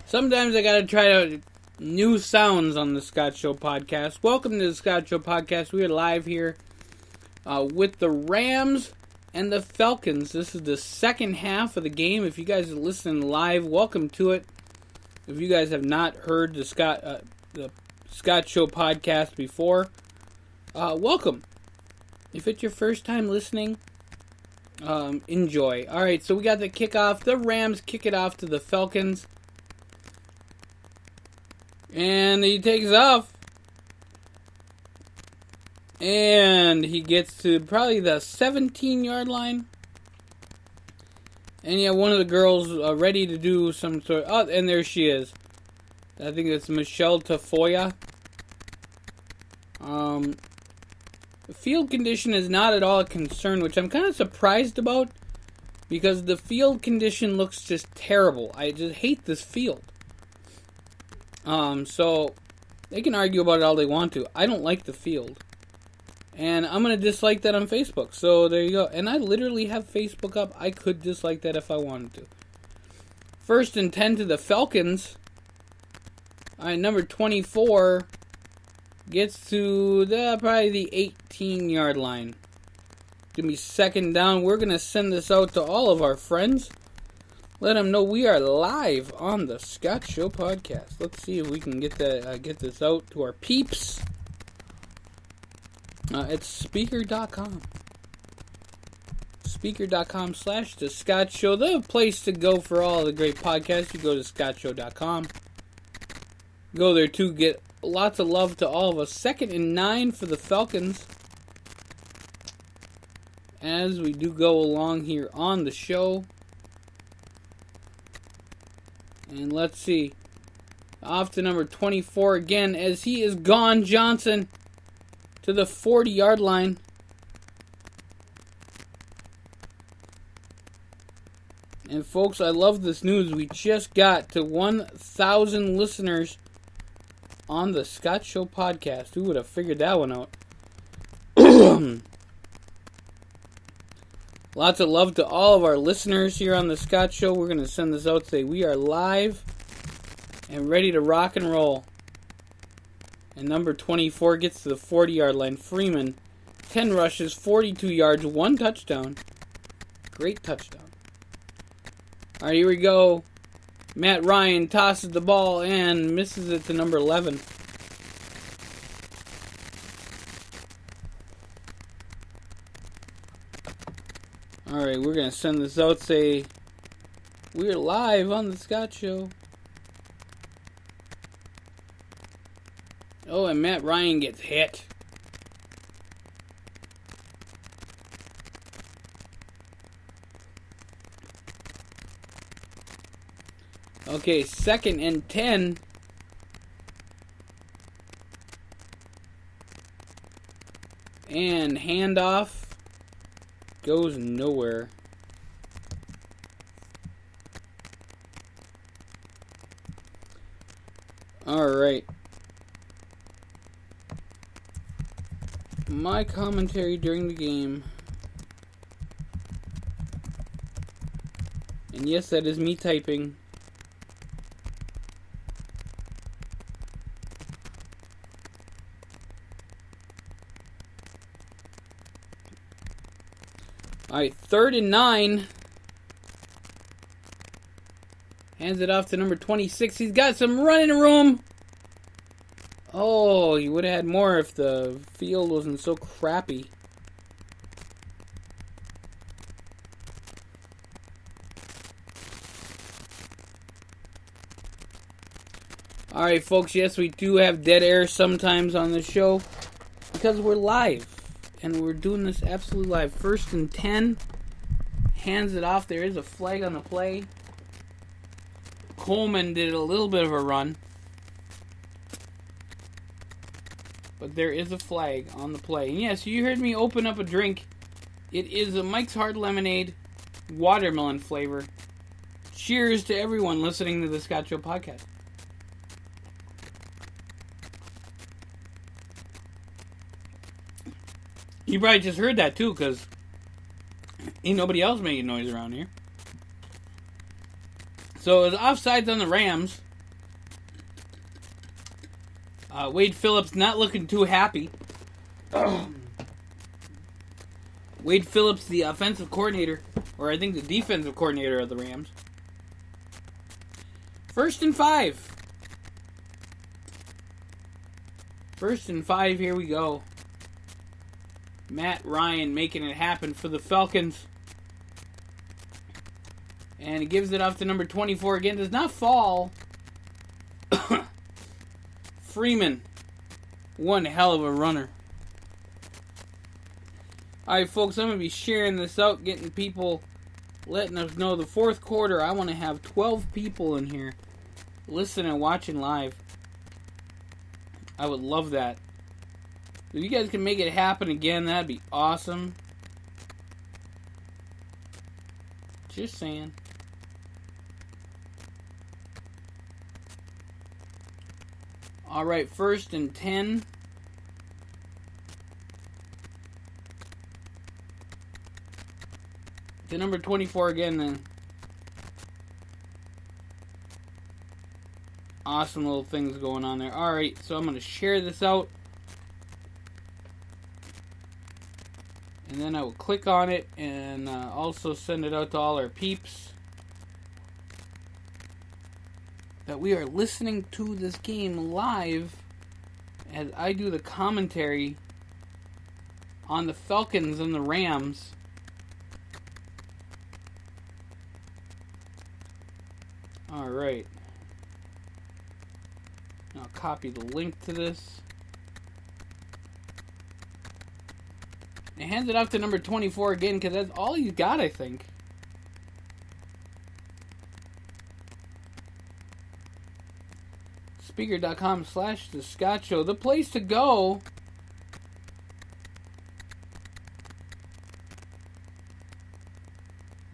Sometimes I gotta try out new sounds on the Scott Show podcast. Welcome to the Scott Show podcast. We are live here with the Rams and the Falcons. This is the second half of the game. If you guys are listening live, welcome to it. If you guys have not heard the Scott Show podcast before, welcome. If it's your first time listening, enjoy. Alright, so we got the kickoff. The Rams kick it off to the Falcons. And he takes off. And he gets to probably the 17-yard line. And yeah, one of the girls ready to do some sort of... Oh, and there she is. I think it's Michelle Tafoya. The field condition is not at all a concern, which I'm kind of surprised about. Because the field condition looks just terrible. I just hate this field. So, they can argue about it all they want to. I don't like the field. And I'm going to dislike that on Facebook. So, there you go. And I literally have Facebook up. I could dislike that if I wanted to. 1st and 10 to the Falcons. Alright, number 24 gets to probably the 18-yard line. Gonna be second down. We're going to send this out to all of our friends. Let them know we are live on the Scott Show podcast. Let's see if we can get this out to our peeps. It's Speaker.com. Speaker.com/The Scott Show. The place to go for all the great podcasts. You go to ScottShow.com. Go there to get lots of love to all of us. 2nd and 9 for the Falcons. As we do go along here on the show. And let's see. Off to number 24 again as he is gone. Johnson to the 40-yard line. And folks, I love this news. We just got to 1,000 listeners on the Scott Show podcast. Who would have figured that one out? Lots of love to all of our listeners here on the Scott Show. We're going to send this out today. We are live and ready to rock and roll. And number 24 gets to the 40-yard line. Freeman, 10 rushes, 42 yards, 1 touchdown. Great touchdown. All right, here we go. Matt Ryan tosses the ball and misses it to number 11. Alright, we're going to send this out, say, we're live on the Scott Show. Oh, and Matt Ryan gets hit. Okay, 2nd and 10. And handoff. Goes nowhere. Alright. My commentary during the game. And yes, that is me typing. Alright, 3rd and 9. Hands it off to number 26. He's got some running room. Oh, he would have had more if the field wasn't so crappy. Alright, folks, yes, we do have dead air sometimes on the show because we're live. And we're doing this absolutely live. 1st and 10. Hands it off. There is a flag on the play. Coleman did a little bit of a run. But there is a flag on the play. And yes, you heard me open up a drink. It is a Mike's Hard Lemonade watermelon flavor. Cheers to everyone listening to the Scott Show podcast. You probably just heard that too, because ain't nobody else making noise around here. So it was offsides on the Rams. Wade Phillips not looking too happy. Wade Phillips, the offensive coordinator, or I think the defensive coordinator of the Rams. 1st and 5. 1st and 5, here we go. Matt Ryan making it happen for the Falcons. And he gives it off to number 24 again. Does not fall. Freeman. One hell of a runner. Alright, folks, I'm going to be sharing this out, getting people, letting us know the fourth quarter. I want to have 12 people in here listening and watching live. I would love that. If you guys can make it happen again, that'd be awesome. Just saying. Alright, 1st and 10. To number 24 again then. Awesome little things going on there. Alright, so I'm going to share this out. And then I will click on it and also send it out to all our peeps that we are listening to this game live as I do the commentary on the Falcons and the Rams. Alright. I'll copy the link to this. And hands it off to number 24 again, because that's all he's got, I think. Speaker.com/The Scott Show. The place to go.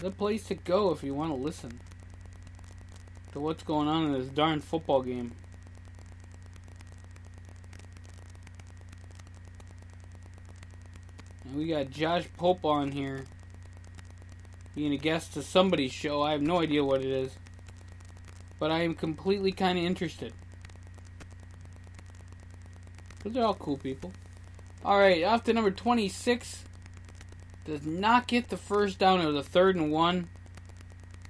The place to go if you want to listen to what's going on in this darn football game. And we got Josh Pope on here being a guest to somebody's show. I have no idea what it is, but I am completely kind of interested. Because they're all cool people. Alright, off to number 26. Does not get the first down. It was a 3rd and 1.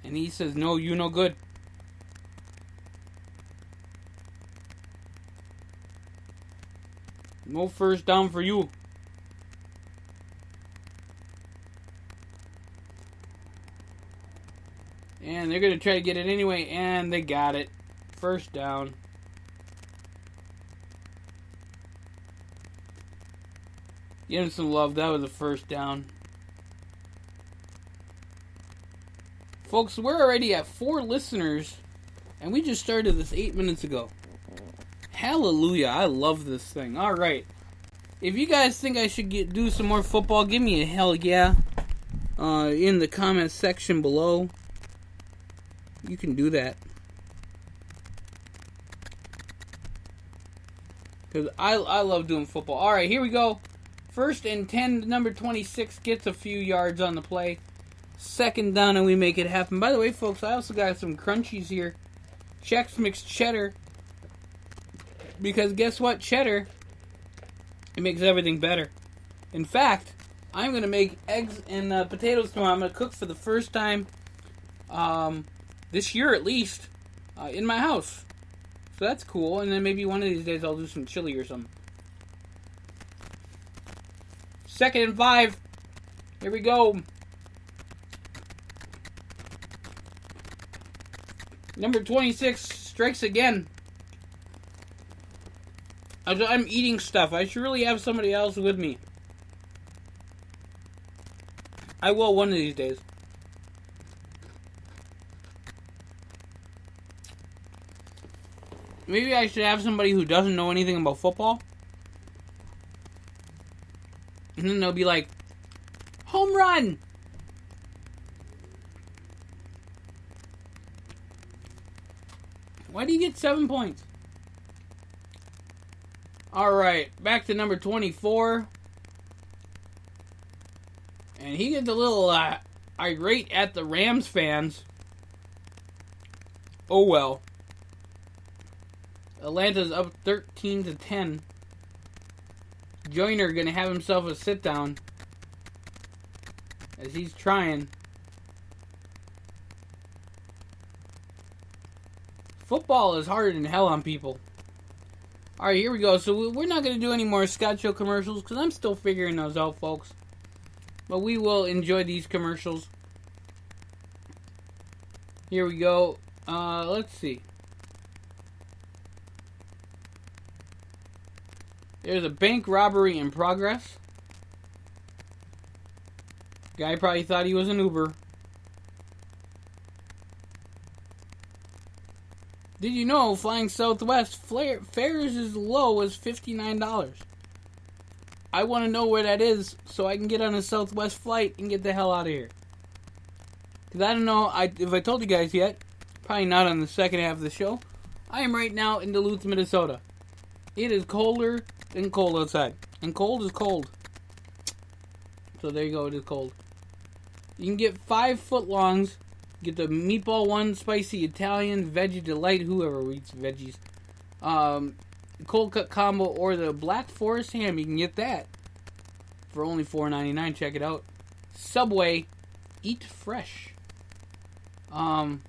And he says, no, you no good. No first down for you. And they're going to try to get it anyway. And they got it. First down. Give him some love. That was a first down. Folks, we're already at 4 listeners. And we just started this 8 minutes ago. Hallelujah. I love this thing. Alright. If you guys think I should do some more football, give me a hell yeah. In the comments section below. You can do that. Because I love doing football. Alright, here we go. 1st and 10, number 26 gets a few yards on the play. 2nd down and we make it happen. By the way, folks, I also got some crunchies here. Chex Mix Cheddar. Because guess what? Cheddar, it makes everything better. In fact, I'm going to make eggs and potatoes tomorrow. I'm going to cook for the first time this year at least in my house. So that's cool. And then maybe one of these days I'll do some chili or something. 2nd and 5. Here we go. Number 26 strikes again. I'm eating stuff. I should really have somebody else with me. I will one of these days. Maybe I should have somebody who doesn't know anything about football. And then they'll be like, home run! Why do you get 7 points? Alright, back to number 24. And he gets a little irate at the Rams fans. Oh well. Atlanta's up 13-10. Joyner gonna have himself a sit down as he's trying. Football is harder than hell on people. Alright, here we go. So we're not going to do any more Scott Show commercials because I'm still figuring those out, folks. But we will enjoy these commercials. Here we go. Let's see. There's a bank robbery in progress. Guy probably thought he was an Uber. Did you know flying Southwest fares as low as $59? I want to know where that is so I can get on a Southwest flight and get the hell out of here. Because I don't know if I told you guys yet, probably not on the second half of the show. I am right now in Duluth, Minnesota. It is colder than cold outside. And cold is cold. So there you go, it is cold. You can get 5 footlongs. Get the meatball one, spicy Italian, veggie delight, whoever eats veggies. Cold cut combo or the Black Forest ham. You can get that for only $4.99. Check it out. Subway, eat fresh. Now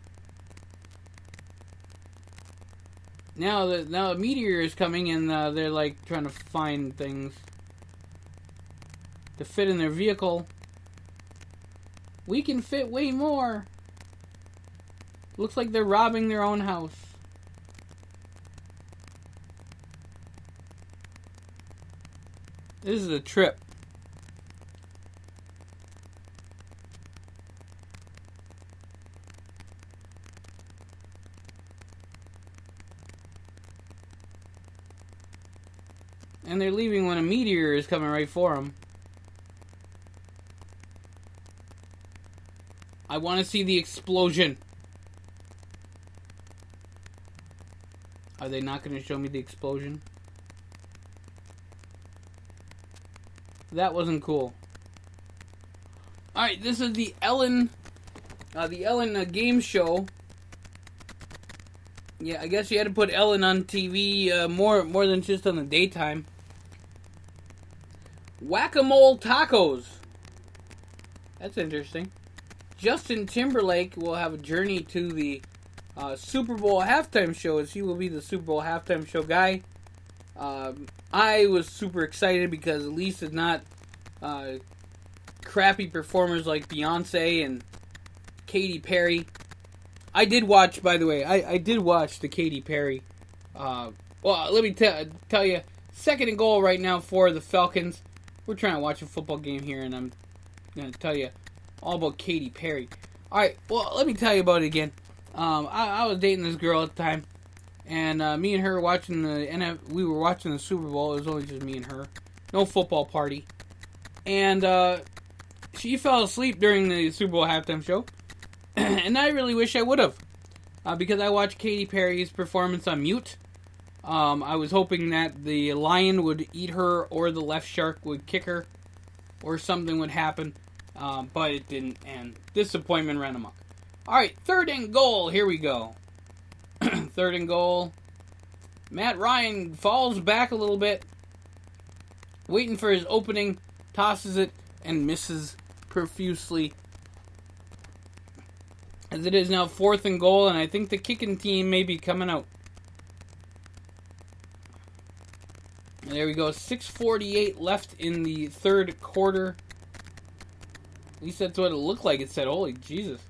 the meteor is coming and they're like trying to find things to fit in their vehicle. We can fit way more. Looks like they're robbing their own house. This is a trip. And they're leaving when a meteor is coming right for them. I want to see the explosion. Are they not going to show me the explosion? That wasn't cool. Alright, this is the Ellen game show. Yeah, I guess you had to put Ellen on TV more than just on the daytime. Whack-a-mole tacos. That's interesting. Justin Timberlake will have a journey to the Super Bowl halftime show, as he will be the Super Bowl halftime show guy. I was super excited because at least it's not crappy performers like Beyonce and Katy Perry. I did watch, by the way, I did watch the Katy Perry. Well, let me tell you, 2nd and goal right now for the Falcons. We're trying to watch a football game here, and I'm going to tell you all about Katy Perry. Alright, well, let me tell you about it again. I was dating this girl at the time, and me and her watching we were watching the Super Bowl. It was only just me and her. No football party. And she fell asleep during the Super Bowl halftime show. And I really wish I would have. Because I watched Katy Perry's performance on mute. I was hoping that the lion would eat her or the left shark would kick her or something would happen. But it didn't, and disappointment ran amok. Alright, 3rd and goal. Here we go. 3rd and goal. Matt Ryan falls back a little bit. Waiting for his opening. Tosses it and misses profusely. As it is now 4th and goal, and I think the kicking team may be coming out. There we go. 6:48 left in the 3rd quarter. At least that's what it looked like. It said, holy Jesus.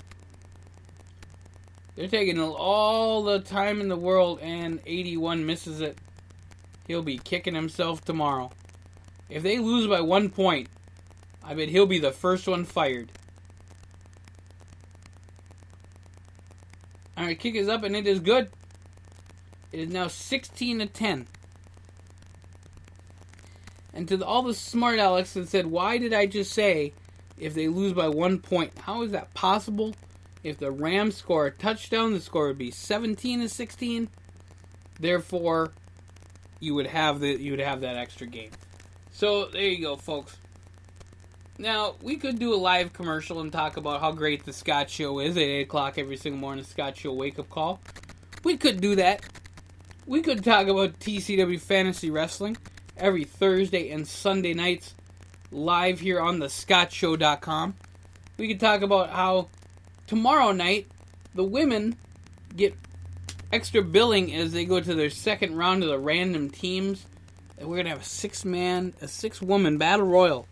They're taking all the time in the world, and 81 misses it. He'll be kicking himself tomorrow. If they lose by 1 point, I bet he'll be the first one fired. Alright, kick is up, and it is good. It is now 16-10. And to all the smart Alex that said, why did I just say if they lose by 1 point? How is that possible? If the Rams score a touchdown, the score would be 17-16. Therefore, you would have that extra game. So there you go, folks. Now, we could do a live commercial and talk about how great the Scott Show is at 8 o'clock every single morning, the Scott Show wake-up call. We could do that. We could talk about TCW Fantasy Wrestling every Thursday and Sunday nights live here on the scottshow.com. We could talk about how tomorrow night the women get extra billing as they go to their second round of the random teams. And we're going to have a six-woman battle royal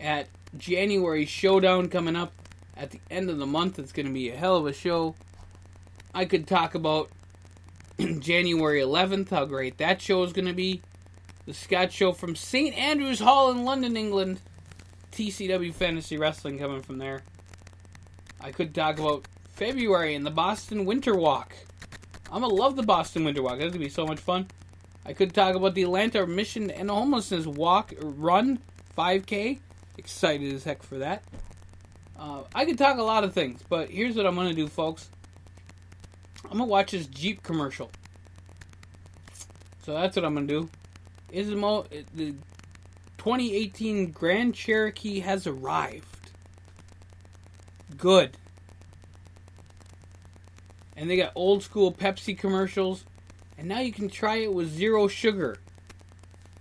at January Showdown coming up at the end of the month. It's going to be a hell of a show. I could talk about January 11th, how great that show is going to be. The Scott Show from St. Andrews Hall in London, England. TCW Fantasy Wrestling coming from there. I could talk about February and the Boston Winter Walk. I'm going to love the Boston Winter Walk. That's going to be so much fun. I could talk about the Atlanta Mission and Homelessness Run 5K. Excited as heck for that. I could talk a lot of things, but here's what I'm going to do, folks. I'm going to watch this Jeep commercial. So that's what I'm going to do. The 2018 Grand Cherokee has arrived. Good. And they got old school Pepsi commercials. And now you can try it with zero sugar.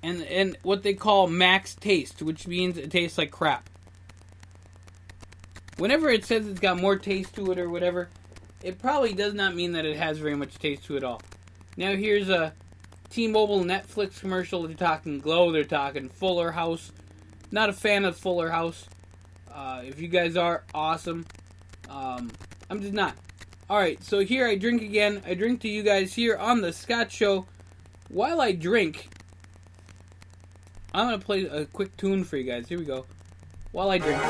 And what they call max taste, which means it tastes like crap. Whenever it says it's got more taste to it or whatever, it probably does not mean that it has very much taste to it at all. Now here's a T-Mobile Netflix commercial. They're talking Glow. They're talking Fuller House. Not a fan of Fuller House. If you guys are, awesome. I'm just not. Alright, so here I drink again. I drink to you guys here on the Scott Show. While I drink, I'm going to play a quick tune for you guys. Here we go. While I drink.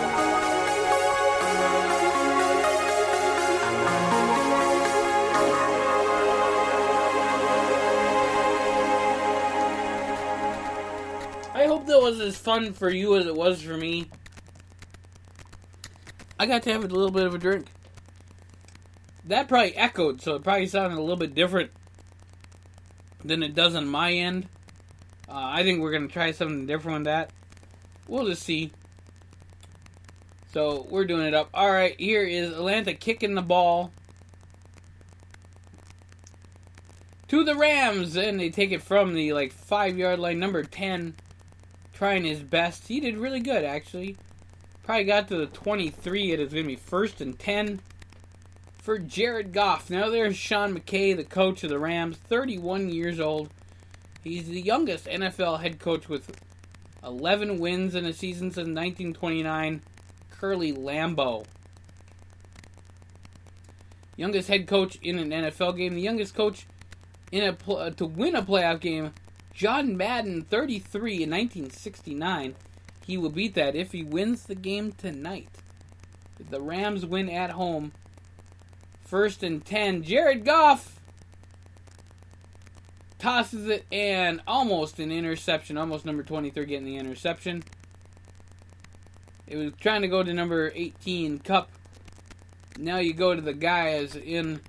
I hope that was as fun for you as it was for me. I got to have a little bit of a drink. That probably echoed, so it probably sounded a little bit different than it does on my end. I think we're going to try something different with that. We'll just see. So, we're doing it up. Alright, here is Atlanta kicking the ball to the Rams, and they take it from the 5-yard line. Number 10 trying his best. He did really good, actually. Probably got to the 23. It is going to be 1st and 10 for Jared Goff. Now there's Sean McKay, the coach of the Rams, 31 years old. He's the youngest NFL head coach with 11 wins in a season since 1929. Curly Lambeau. Youngest head coach in an NFL game. The youngest coach in to win a playoff game, John Madden, 33 in 1969. He will beat that if he wins the game tonight. If the Rams win at home, 1st and 10. Jared Goff tosses it and almost an interception. Almost number 23 getting the interception. It was trying to go to number 18, Cup. Now you go to the guys in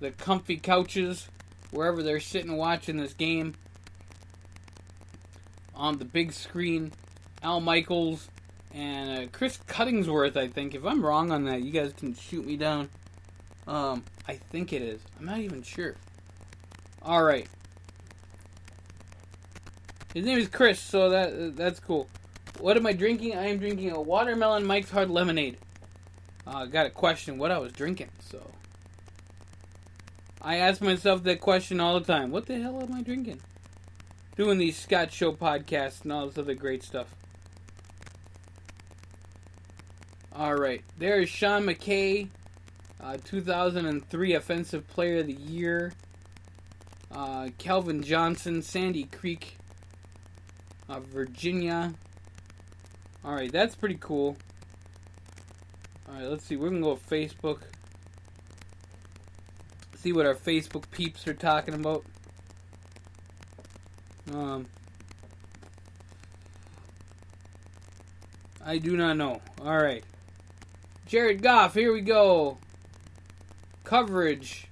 the comfy couches, wherever they're sitting watching this game. On the big screen, Al Michaels and Chris Cuttingsworth, I think. If I'm wrong on that, you guys can shoot me down. I think it is. I'm not even sure. Alright. His name is Chris, so that's cool. What am I drinking? I am drinking a watermelon Mike's Hard Lemonade. Got a question what I was drinking, so. I ask myself that question all the time. What the hell am I drinking? Doing these Scott Show podcasts and all this other great stuff. Alright, there's Sean McKay, 2003 Offensive Player of the Year. Calvin Johnson, Sandy Creek, Virginia. Alright, that's pretty cool. Alright, let's see. We're going to go with Facebook. See what our Facebook peeps are talking about. I do not know. Alright. Jared Goff, here we go. Coverage.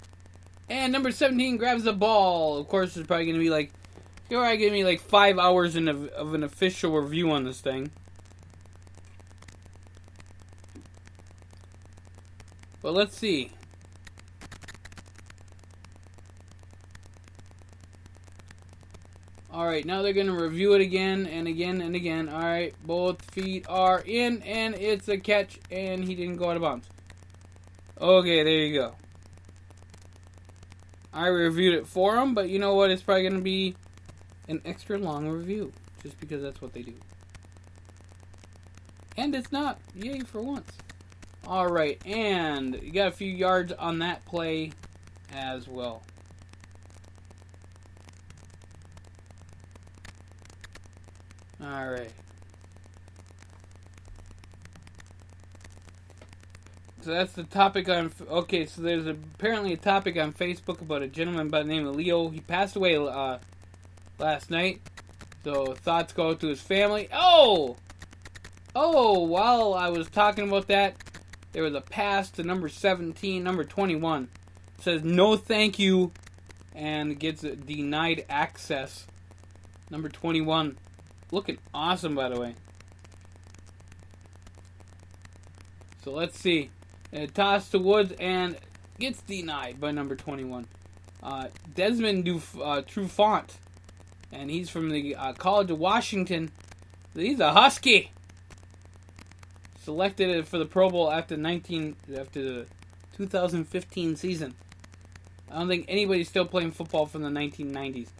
And number 17 grabs the ball. Of course, it's probably going to be like... You're probably going to be 5 hours of an official review on this thing. But let's see. Alright, now they're going to review it again and again and again. Alright, both feet are in, and it's a catch, and he didn't go out of bounds. Okay, there you go. I reviewed it for him, but you know what? It's probably going to be an extra long review, just because that's what they do. And it's not. Yay for once. Alright, and you got a few yards on that play as well. Alright. So that's the topic on... Okay, so there's apparently a topic on Facebook about a gentleman by the name of Leo. He passed away last night. So thoughts go to his family. Oh! While I was talking about that, there was a pass to number 17, number 21. It says, no thank you, and gets denied access. Number 21. Looking awesome, by the way. So let's see. Toss to Woods and gets denied by number 21. Desmond Trufant. And he's from the College of Washington. He's a Husky. Selected for the Pro Bowl after the 2015 season. I don't think anybody's still playing football from the 1990s.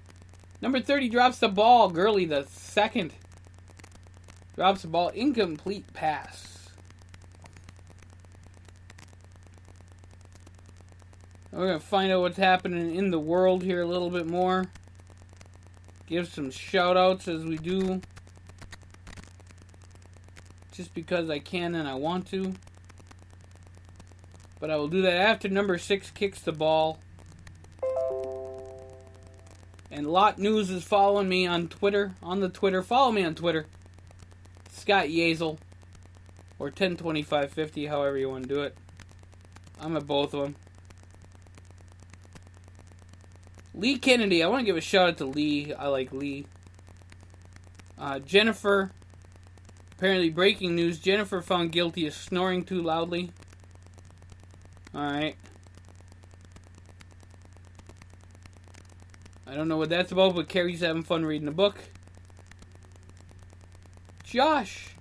Number 30 drops the ball. Gurley, the second, drops the ball. Incomplete pass. We're going to find out what's happening in the world here a little bit more. Give some shout outs as we do. Just because I can and I want to. But I will do that after number 6 kicks the ball. And Lot News is following me on Twitter. Follow me on Twitter. Scott Yazel. Or 102550, however you want to do it. I'm at both of them. Lee Kennedy. I want to give a shout out to Lee. I like Lee. Jennifer. Apparently breaking news. Jennifer found guilty of snoring too loudly. Alright. I don't know what that's about, but Carrie's having fun reading the book. Josh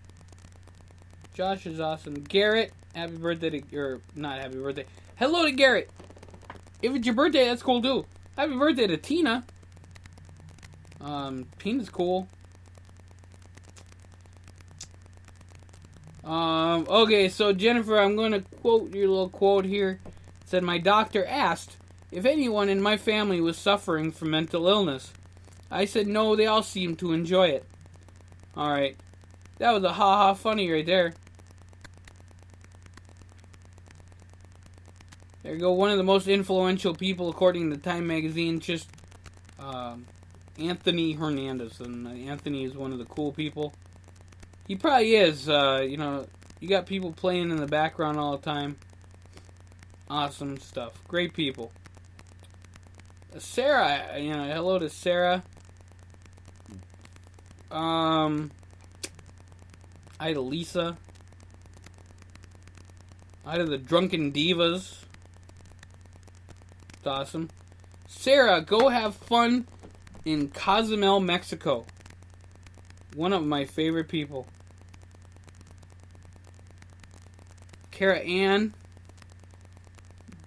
is awesome. Garrett, happy birthday to... Or, not happy birthday. Hello to Garrett. If it's your birthday, that's cool too. Happy birthday to Tina. Tina's cool. Okay, so Jennifer, I'm going to quote your little quote here. It said, my doctor asked if anyone in my family was suffering from mental illness. I said no, they all seemed to enjoy it. Alright. That was a ha-ha funny right there. There you go, one of the most influential people according to Time Magazine, just Anthony Hernandez. And Anthony is one of the cool people. He probably is, you got people playing in the background all the time. Awesome stuff. Great people. Sarah, hello to Sarah. Hi to Lisa. Hi to the Drunken Divas. It's awesome. Sarah, go have fun in Cozumel, Mexico. One of my favorite people. Kara Ann,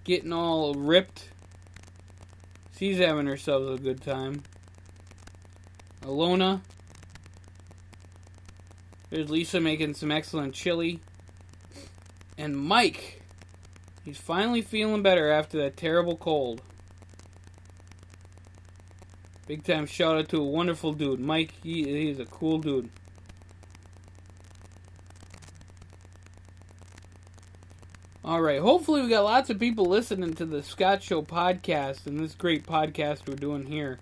getting all ripped. She's having herself a good time. Alona. There's Lisa making some excellent chili. And Mike. He's finally feeling better after that terrible cold. Big time shout out to a wonderful dude. Mike, he's a cool dude. Alright, hopefully we got lots of people listening to the Scott Show podcast and this great podcast we're doing here.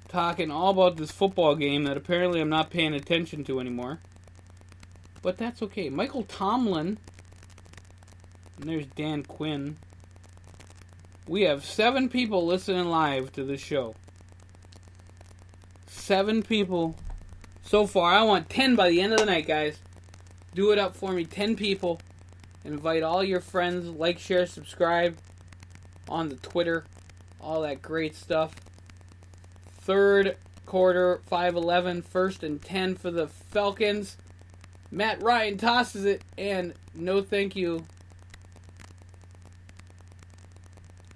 Talking all about this football game that apparently I'm not paying attention to anymore. But that's okay. Michael Tomlin. And there's Dan Quinn. We have 7 people listening live to this show. 7 people so far. I want 10 by the end of the night, guys. Do it up for me. 10 people. Invite all your friends. Like, share, subscribe on the Twitter. All that great stuff. Third quarter, 5-11, 1st and 10 for the Falcons. Matt Ryan tosses it, and no thank you,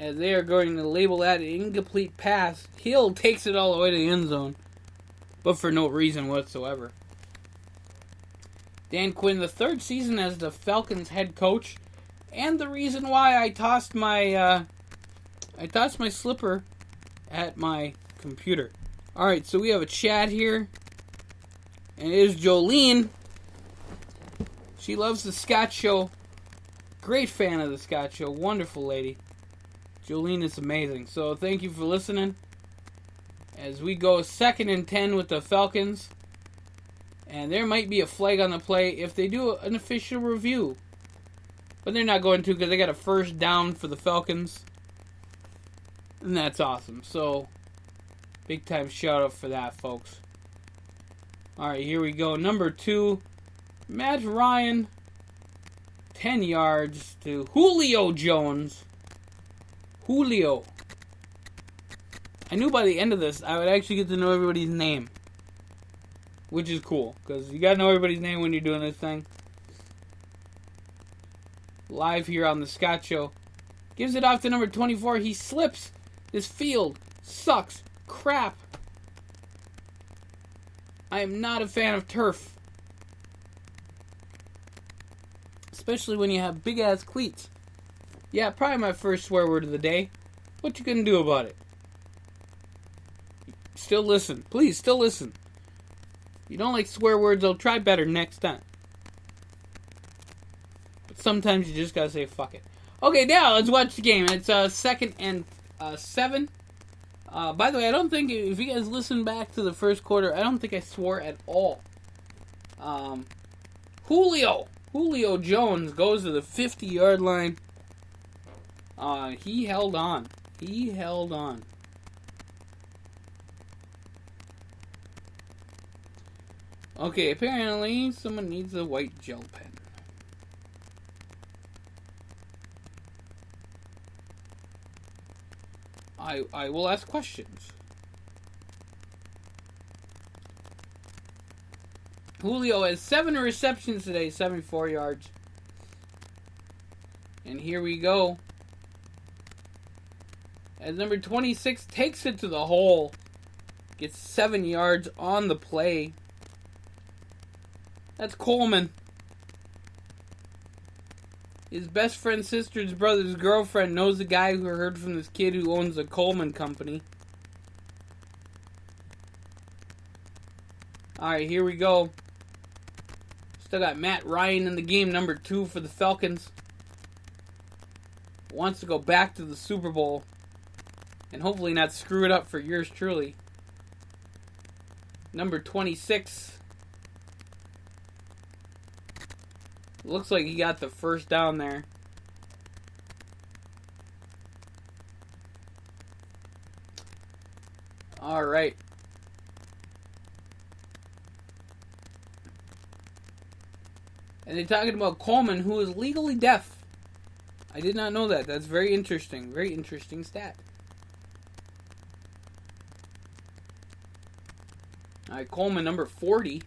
as they are going to label that an incomplete pass. Hill takes it all the way to the end zone, but for no reason whatsoever. Dan Quinn, the third season as the Falcons head coach, and the reason why I tossed my slipper at my computer. All right, so we have a chat here, and it is Jolene. She loves the Scott Show. Great fan of the Scott Show. Wonderful lady. Jolene is amazing. So thank you for listening. As we go 2nd and 10 with the Falcons. And there might be a flag on the play if they do an official review. But they're not going to because they got a first down for the Falcons. And that's awesome. So, big time shout out for that, folks. Alright, here we go. Number 2. Matt Ryan. 10 yards to Julio Jones. Julio. I knew by the end of this I would actually get to know everybody's name. Which is cool, because you gotta know everybody's name when you're doing this thing. Live here on the Scott Show. Gives it off to number 24. He slips. This field sucks crap. I am not a fan of turf. Especially when you have big ass cleats. Yeah, probably my first swear word of the day. What you gonna do about it? Still listen. Please, still listen. You don't like swear words, I'll try better next time. But sometimes you just gotta say fuck it. Okay, now let's watch the game. It's 2nd and 7. By the way, I don't think, if you guys listen back to the first quarter, I don't think I swore at all. Julio Jones goes to the 50-yard line. He held on. Okay, apparently someone needs a white gel pen. I will ask questions. Julio has 7 receptions today, 74 yards. And here we go. As number 26 takes it to the hole. Gets 7 yards on the play. That's Coleman. His best friend's sister's brother's girlfriend knows the guy who heard from this kid who owns the Coleman Company. Alright, here we go. Still got Matt Ryan in the game, number 2 for the Falcons. Wants to go back to the Super Bowl. And hopefully not screw it up for yours truly. Number 26. Looks like he got the first down there. Alright. And they're talking about Coleman, who is legally deaf. I did not know that. That's very interesting. Very interesting stat. Alright, Coleman, number 40.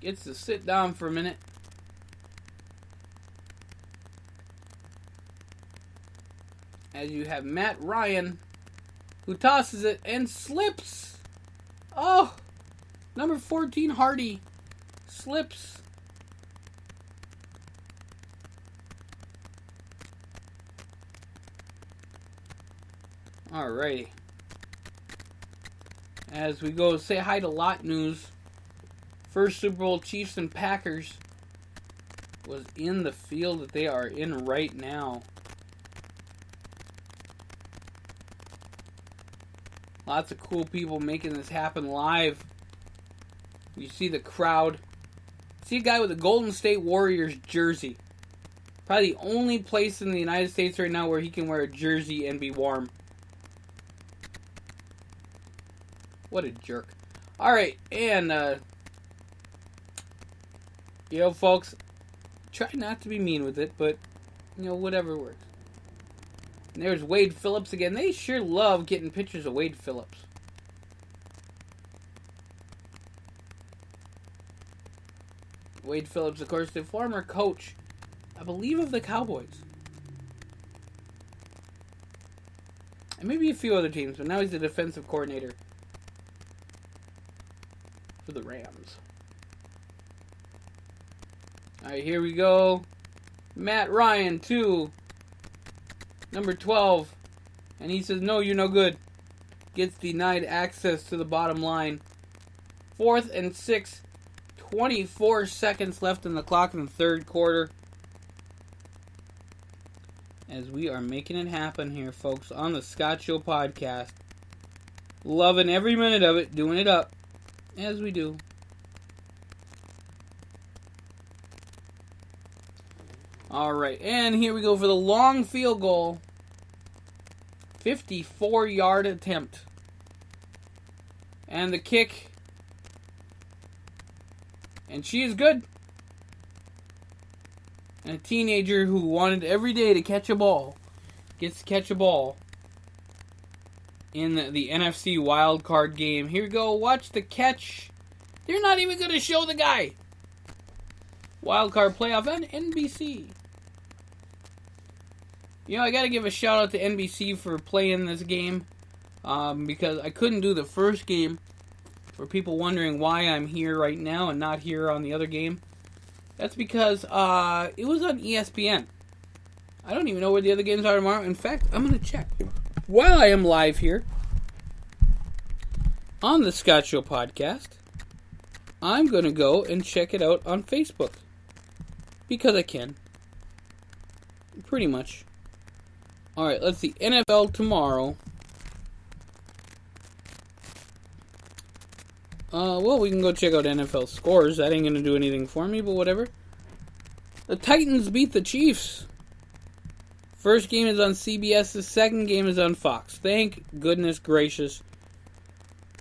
Gets to sit down for a minute. As you have Matt Ryan, who tosses it and slips. Oh! Number 14, Hardy, slips. Alrighty. As we go say hi to Lot News. First Super Bowl Chiefs and Packers was in the field that they are in right now. Lots of cool people making this happen live. You see the crowd. See a guy with a Golden State Warriors jersey. Probably the only place in the United States right now where he can wear a jersey and be warm. What a jerk. Alright, and you know, folks, try not to be mean with it, but, you know, whatever works. And there's Wade Phillips again. They sure love getting pictures of Wade Phillips. Wade Phillips, of course, the former coach, I believe, of the Cowboys. And maybe a few other teams, but now he's the defensive coordinator for the Rams. Alright, here we go. Matt Ryan to number 12. And he says, no, you're no good. Gets denied access to the bottom line. 4th and 6. 24 seconds left in the clock in the third quarter. As we are making it happen here, folks, on the Scott Show podcast. Loving every minute of it, doing it up, as we do. Alright, and here we go for the long field goal. 54-yard attempt. And the kick. And she is good. And a teenager who wanted every day to catch a ball gets to catch a ball in the NFC wildcard game. Here we go. Watch the catch. They're not even going to show the guy. Wildcard playoff on NBC. You know, I got to give a shout out to NBC for playing this game. Because I couldn't do the first game. For people wondering why I'm here right now and not here on the other game. That's because it was on ESPN. I don't even know where the other games are tomorrow. In fact, I'm going to check. While I am live here on the Scott Show podcast, I'm going to go and check it out on Facebook. Because I can. Pretty much. Alright, let's see. NFL tomorrow. Well, we can go check out NFL scores. That ain't going to do anything for me, but whatever. The Titans beat the Chiefs. First game is on CBS. The second game is on Fox. Thank goodness gracious.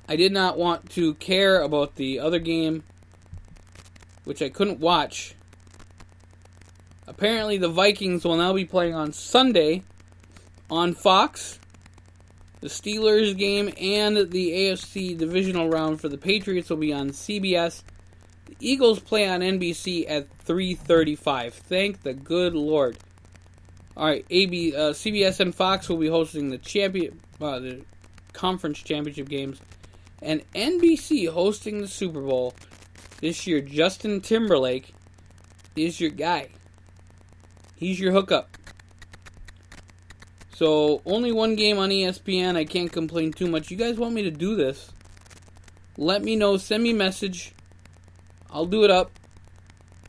I did not want to care about the other game, which I couldn't watch. Apparently, the Vikings will now be playing on Sunday on Fox. The Steelers game and the AFC divisional round for the Patriots will be on CBS. The Eagles play on NBC at 3:35. Thank the good Lord. Alright, CBS and Fox will be hosting the conference championship games. And NBC hosting the Super Bowl. This year, Justin Timberlake is your guy. He's your hookup. So, only one game on ESPN. I can't complain too much. You guys want me to do this? Let me know. Send me a message. I'll do it up.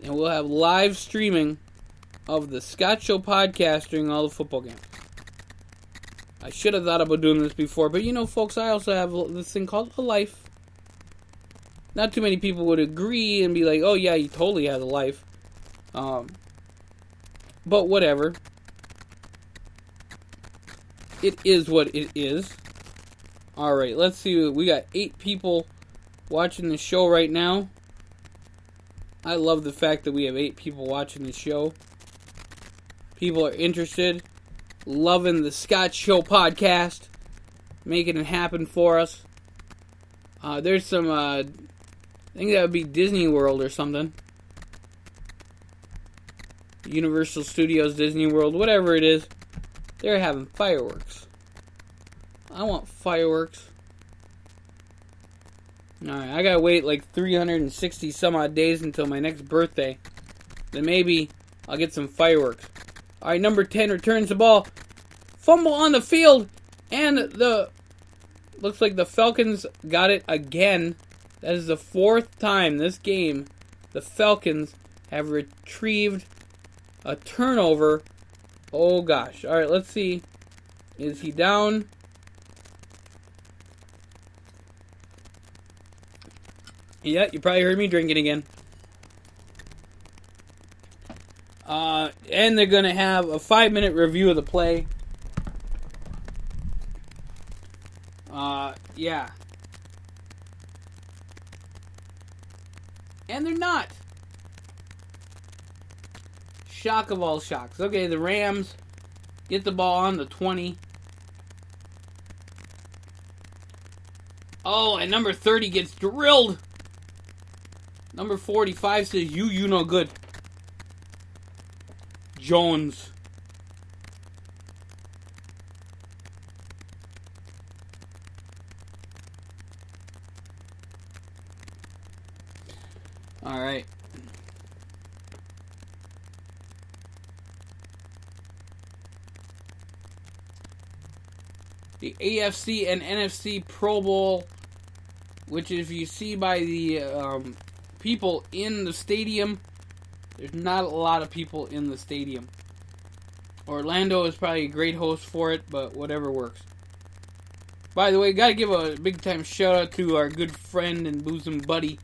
And we'll have live streaming of the Scott Show podcast during all the football games. I should have thought about doing this before. But you know, folks, I also have this thing called a life. Not too many people would agree and be like, oh yeah, he totally has a life. But whatever. It is what it is. Alright, let's see. We got 8 people watching the show right now. I love the fact that we have 8 people watching the show. People are interested. Loving the Scott Show podcast. Making it happen for us. There's some, I think that would be Disney World or something. Universal Studios, Disney World, whatever it is. They're having fireworks. I want fireworks. Alright, I gotta wait like 360 some odd days until my next birthday. Then maybe I'll get some fireworks. Alright, number 10 returns the ball. Fumble on the field. And looks like the Falcons got it again. That is the 4th time this game the Falcons have retrieved a turnover. Oh gosh. Alright, let's see. Is he down? Yeah, you probably heard me drinking again. And they're going to have a 5-minute review of the play. Yeah. And they're not. Shock of all shocks. Okay, the Rams get the ball on the 20. Oh, and number 30 gets drilled. Number 45 says, you no good. Jones. All right. The AFC and NFC Pro Bowl, which if you see by the people in the stadium, there's not a lot of people in the stadium. Orlando is probably a great host for it, but whatever works. By the way, gotta give a big time shout out to our good friend and bosom buddy,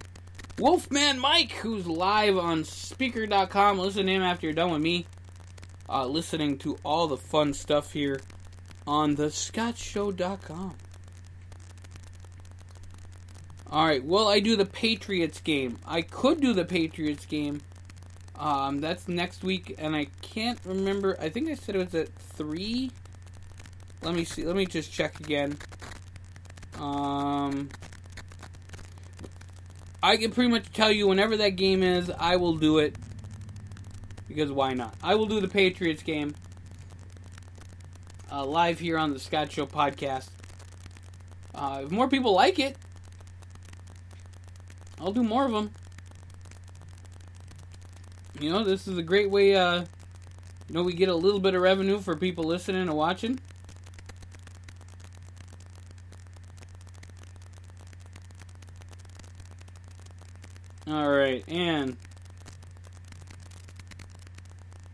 Wolfman Mike, who's live on Speaker.com. Listen to him after you're done with me. Listening to all the fun stuff here on thescottshow.com. Alright, will I do the Patriots game? I could do the Patriots game. That's next week, and I can't remember. I think I said it was at 3. Let me see. Let me just check again. I can pretty much tell you whenever that game is, I will do it. Because why not? I will do the Patriots game. Live here on the Scott Show podcast. If more people like it, I'll do more of them. You know, this is a great way, we get a little bit of revenue for people listening and watching. Alright, and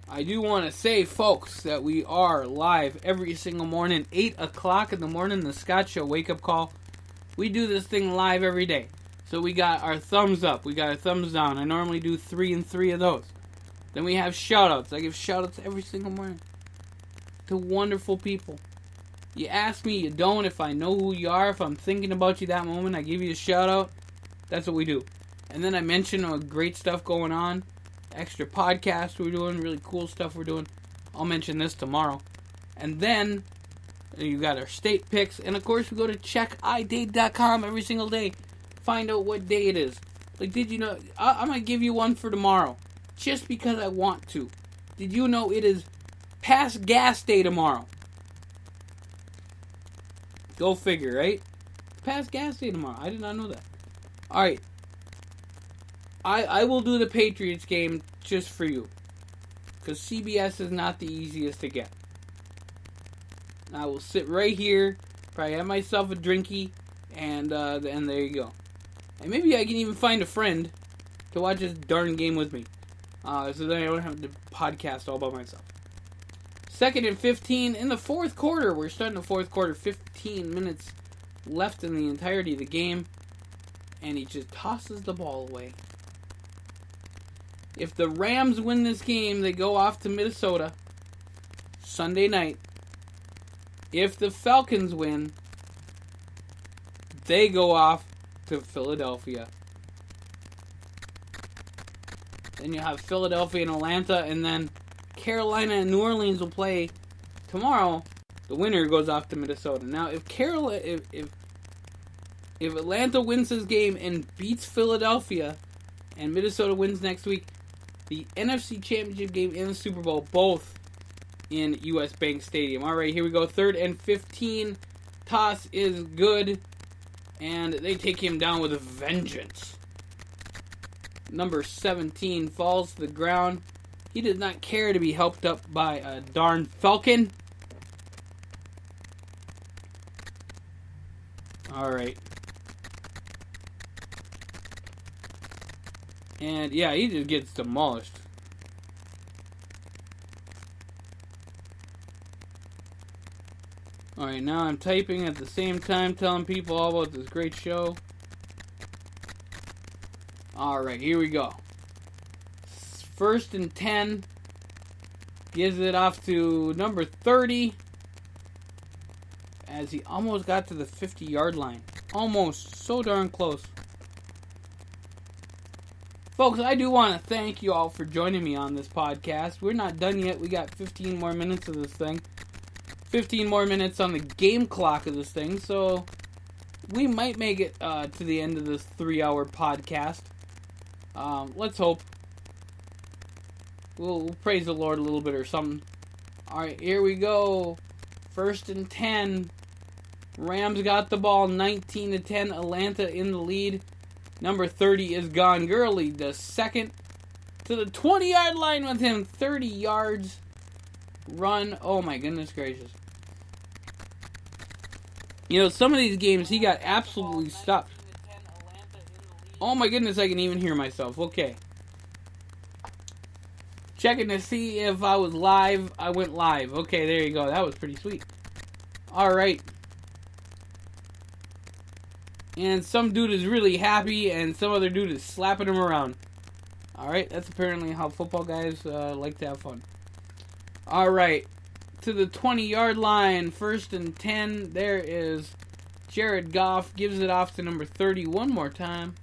I do want to say, folks, that we are live every single morning, 8 o'clock in the morning, the Scott Show wake-up call. We do this thing live every day. So we got our thumbs up, we got our thumbs down. I normally do 3 and 3 of those. Then we have shout-outs. I give shout-outs every single morning to wonderful people. You ask me, you don't. If I know who you are, if I'm thinking about you that moment, I give you a shout-out. That's what we do. And then I mention great stuff going on. Extra podcasts we're doing, really cool stuff we're doing. I'll mention this tomorrow. And then you got our state picks. And of course we go to checkidate.com every single day. Find out what day it is. Like, did you know, I'm going to give you one for tomorrow. Just because I want to. Did you know it is past gas day tomorrow? Go figure, right? Past gas day tomorrow. I did not know that. Alright. I will do the Patriots game just for you. Because CBS is not the easiest to get. I will sit right here. Probably have myself a drinky. And there you go. And maybe I can even find a friend to watch this darn game with me. So then I don't have to podcast all by myself. 2nd and 15 in the fourth quarter. We're starting the fourth quarter. 15 minutes left in the entirety of the game. And he just tosses the ball away. If the Rams win this game, they go off to Minnesota Sunday night. If the Falcons win, they go off to Philadelphia. Then you have Philadelphia and Atlanta, and then Carolina and New Orleans will play tomorrow. The winner goes off to Minnesota. Now, if Atlanta wins this game and beats Philadelphia, and Minnesota wins next week, the NFC Championship game and the Super Bowl, both in U.S. Bank Stadium. All right, here we go. 3rd and 15. Toss is good. And they take him down with a vengeance. Number 17 falls to the ground. He did not care to be helped up by a darn Falcon. Alright. And yeah, he just gets demolished. Alright, now I'm typing at the same time, telling people all about this great show. Alright, here we go. 1st and 10. Gives it off to number 30. As he almost got to the 50-yard line. Almost. So darn close. Folks, I do want to thank you all for joining me on this podcast. We're not done yet. We got 15 more minutes of this thing. 15 more minutes on the game clock of this thing. So we might make it to the end of this 3-hour podcast. Let's hope. We'll praise the Lord a little bit or something. Alright, here we go. 1st and 10. Rams got the ball, 19-10. Atlanta in the lead. Number 30 is gone. Gurley, the second, to the 20-yard line with him. 30 yards. Run. Oh my goodness gracious. You know, some of these games he got absolutely stuffed. Oh my goodness, I can even hear myself. Okay. Checking to see if I was live. I went live. Okay, there you go. That was pretty sweet. Alright. And some dude is really happy, and some other dude is slapping him around. Alright, that's apparently how football guys like to have fun. Alright. To the 20-yard line. 1st and 10. There is Jared Goff. Gives it off to number 30 one more time.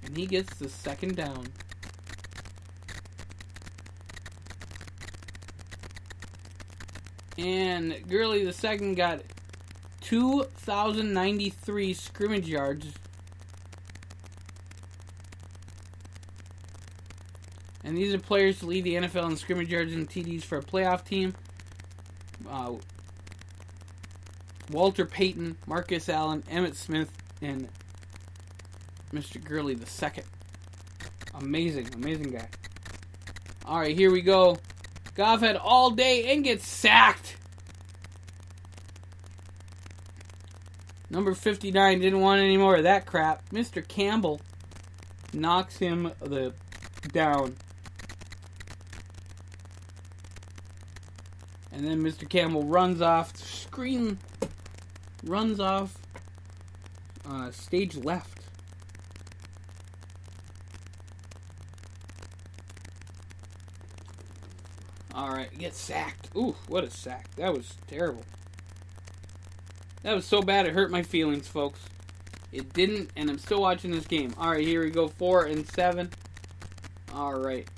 And he gets the second down. And Gurley the second got 2,093 scrimmage yards. And these are players to lead the NFL in scrimmage yards and TDs for a playoff team. Walter Payton, Marcus Allen, Emmitt Smith, and Mr. Gurley the second. Amazing, amazing guy. Alright, here we go. Goff had all day and gets sacked. Number 59 didn't want any more of that crap. Mr. Campbell knocks him down. And then Mr. Campbell runs off stage left. Alright, gets sacked. Ooh, what a sack. That was terrible. That was so bad it hurt my feelings, folks. It didn't, and I'm still watching this game. Alright, here we go. 4 and 7. Alright.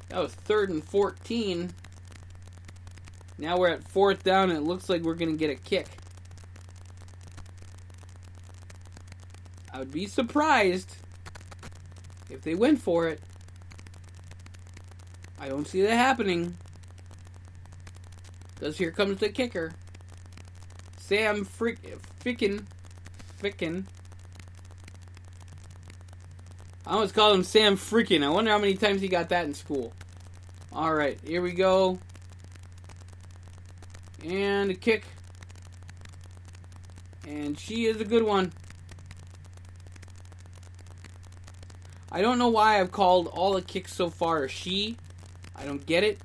That was 3rd and 14. Now we're at 4th down, and it looks like we're going to get a kick. I would be surprised if they went for it. I don't see that happening. Because here comes the kicker. Sam Ficken. I almost called him Sam Freakin'. I wonder how many times he got that in school. Alright, here we go. And a kick. And she is a good one. I don't know why I've called all the kicks so far she. I don't get it.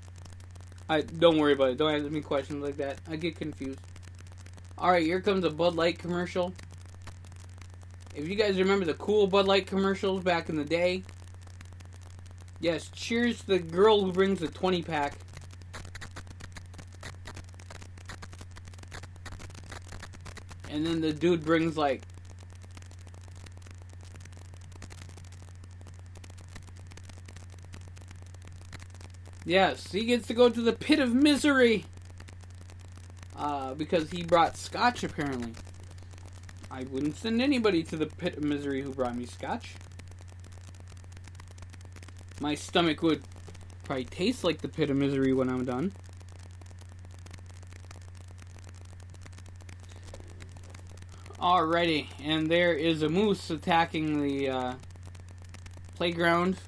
Don't worry about it. Don't ask me questions like that. I get confused. Alright, here comes a Bud Light commercial. If you guys remember the cool Bud Light commercials back in the day. Yes, cheers to the girl who brings the 20-pack. And then the dude brings like... Yes, he gets to go to the pit of misery. Because he brought scotch, apparently. I wouldn't send anybody to the pit of misery who brought me scotch. My stomach would probably taste like the pit of misery when I'm done. Alrighty, and there is a moose attacking the playground.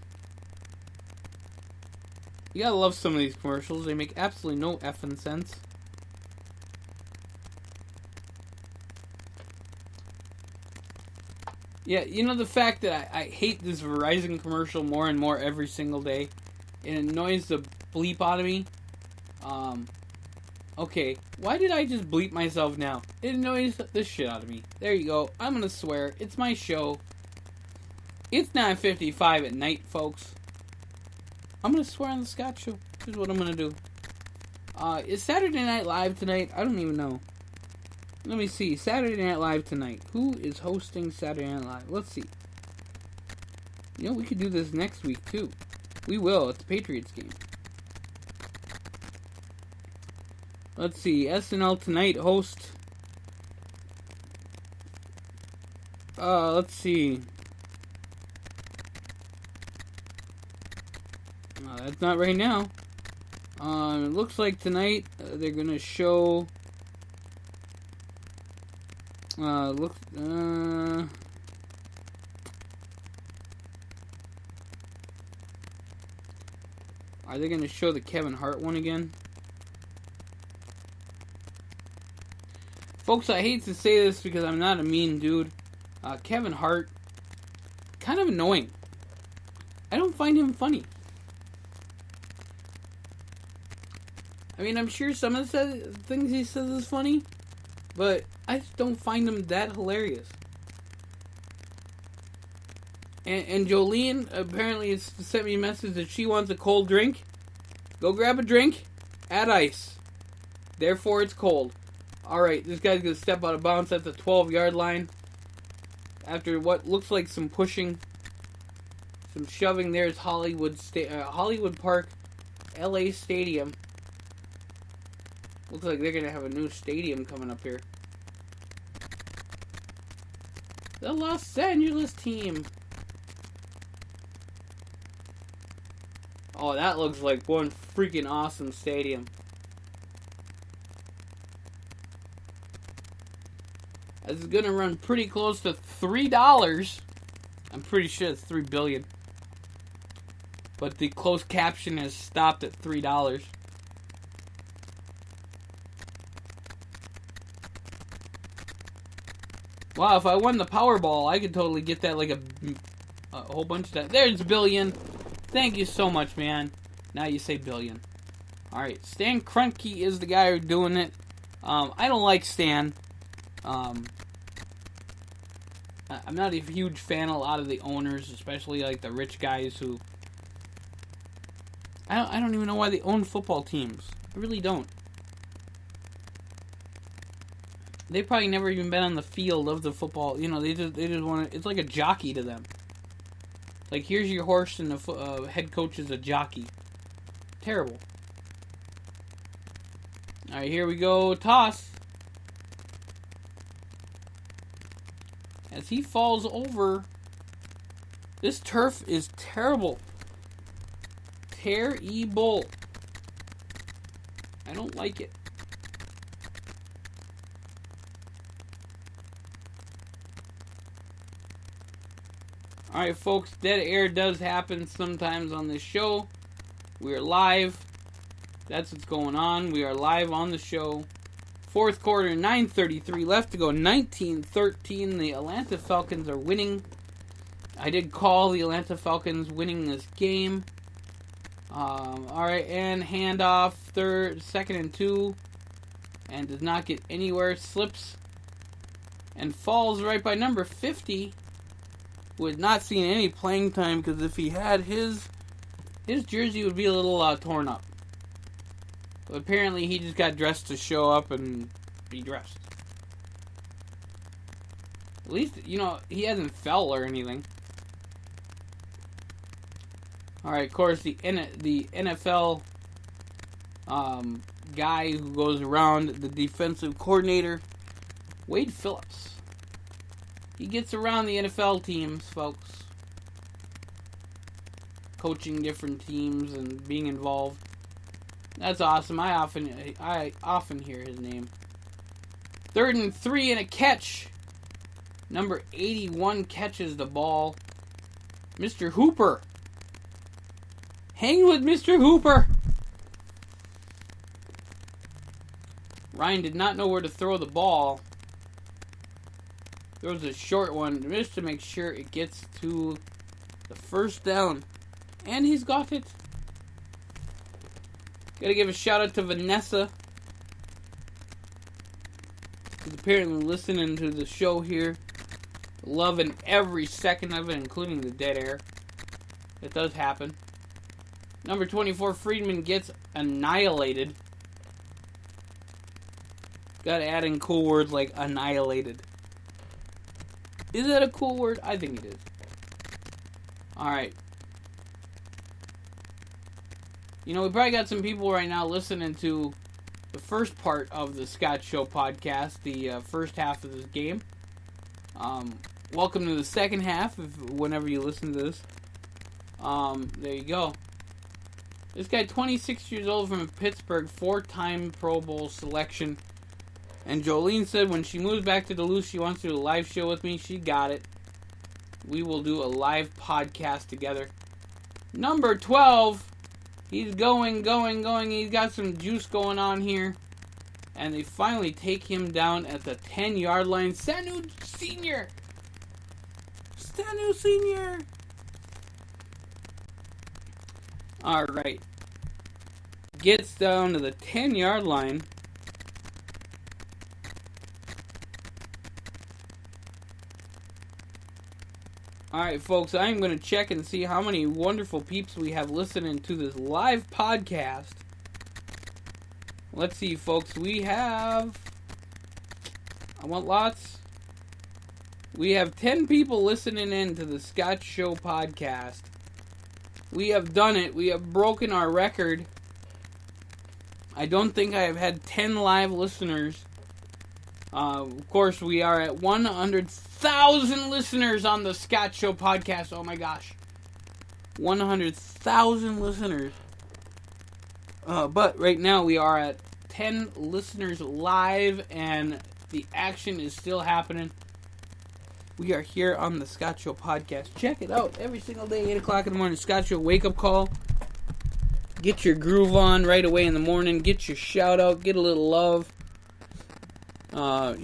You gotta love some of these commercials. They make absolutely no effing sense. Yeah, you know the fact that I hate this Verizon commercial more and more every single day. It annoys the bleep out of me. Okay, why did I just bleep myself now? It annoys the shit out of me. There you go. I'm gonna swear. It's my show. It's 9:55 at night, folks. I'm gonna swear on the Scott Show. Here's what I'm gonna do. Is Saturday Night Live tonight? I don't even know. Let me see. Saturday Night Live tonight. Who is hosting Saturday Night Live? Let's see. You know, we could do this next week, too. We will. It's the Patriots game. Let's see. SNL tonight host. Let's see. That's not right now. It looks like tonight they're gonna show. Are they gonna show the Kevin Hart one again? Folks, I hate to say this because I'm not a mean dude. Kevin Hart, kind of annoying. I don't find him funny. I mean, I'm sure some of the things he says is funny, but I just don't find him that hilarious. And Jolene apparently has sent me a message that she wants a cold drink. Go grab a drink, add ice. Therefore, it's cold. Alright, this guy's going to step out of bounds at the 12-yard line. After what looks like some pushing, some shoving. There's Hollywood Park, LA Stadium. Looks like they're going to have a new stadium coming up here. The Los Angeles team. Oh, that looks like one freaking awesome stadium. This is going to run pretty close to $3. I'm pretty sure it's $3 billion. But the closed caption has stopped at $3. Wow, if I won the Powerball, I could totally get that like a whole bunch of that. There's a billion. Thank you so much, man. Now you say billion. Alright, Stan Kroenke is the guy who's doing it. I don't like Stan. I'm not a huge fan of a lot of the owners, especially like the rich guys who... I don't even know why they own football teams. I really don't. They probably never even been on the field of the football. You know, they just want to... It's like a jockey to them. Like, here's your horse and the head coach is a jockey. Terrible. Alright, here we go. Toss. As he falls over. This turf is terrible. Terrible. I don't like it. Alright, folks, dead air does happen sometimes on this show. We are live. That's what's going on. We are live on the show. Fourth quarter, 9:33 left to go. 19-13. The Atlanta Falcons are winning. I did call the Atlanta Falcons winning this game. Alright, and handoff, second and 2. And does not get anywhere. Slips and falls right by number 50. Who had not seen any playing time, because if he had, his jersey would be a little torn up. But apparently he just got dressed to show up and be dressed. At least, you know, he hasn't fell or anything. Alright, of course, the NFL guy who goes around, the defensive coordinator, Wade Phillips. He gets around the NFL teams, folks. Coaching different teams and being involved. That's awesome. I often hear his name. 3rd and 3 and a catch. Number 81 catches the ball. Mr. Hooper. Hang with Mr. Hooper. Ryan did not know where to throw the ball. Throws a short one just to make sure it gets to the first down. And he's got it. Gotta give a shout out to Vanessa. She's apparently listening to the show here. Loving every second of it, including the dead air. It does happen. Number 24, Friedman gets annihilated. Gotta add in cool words like annihilated. Is that a cool word? I think it is. Alright. You know, we probably got some people right now listening to the first part of the Scott Show podcast, the first half of this game. Welcome to the second half, whenever you listen to this. There you go. This guy, 26 years old from Pittsburgh, 4-time Pro Bowl selection. And Jolene said when she moves back to Duluth, she wants to do a live show with me. She got it. We will do a live podcast together. Number 12. He's going. He's got some juice going on here. And they finally take him down at the 10-yard line. Sanu Senior. Alright. Gets down to the 10-yard line. Alright, folks, I'm going to check and see how many wonderful peeps we have listening to this live podcast. Let's see, folks. We have... I want lots. We have 10 people listening in to the Scott Show podcast. We have done it. We have broken our record. I don't think I have had 10 live listeners. Of course, we are at 100,000 listeners on the Scott Show podcast. Oh my gosh. 100,000 listeners. But right now we are at 10 listeners live, and the action is still happening. We are here on the Scott Show podcast. Check it out every single day, 8 o'clock in the morning. Scott Show wake-up call. Get your groove on right away in the morning. Get your shout out. Get a little love. As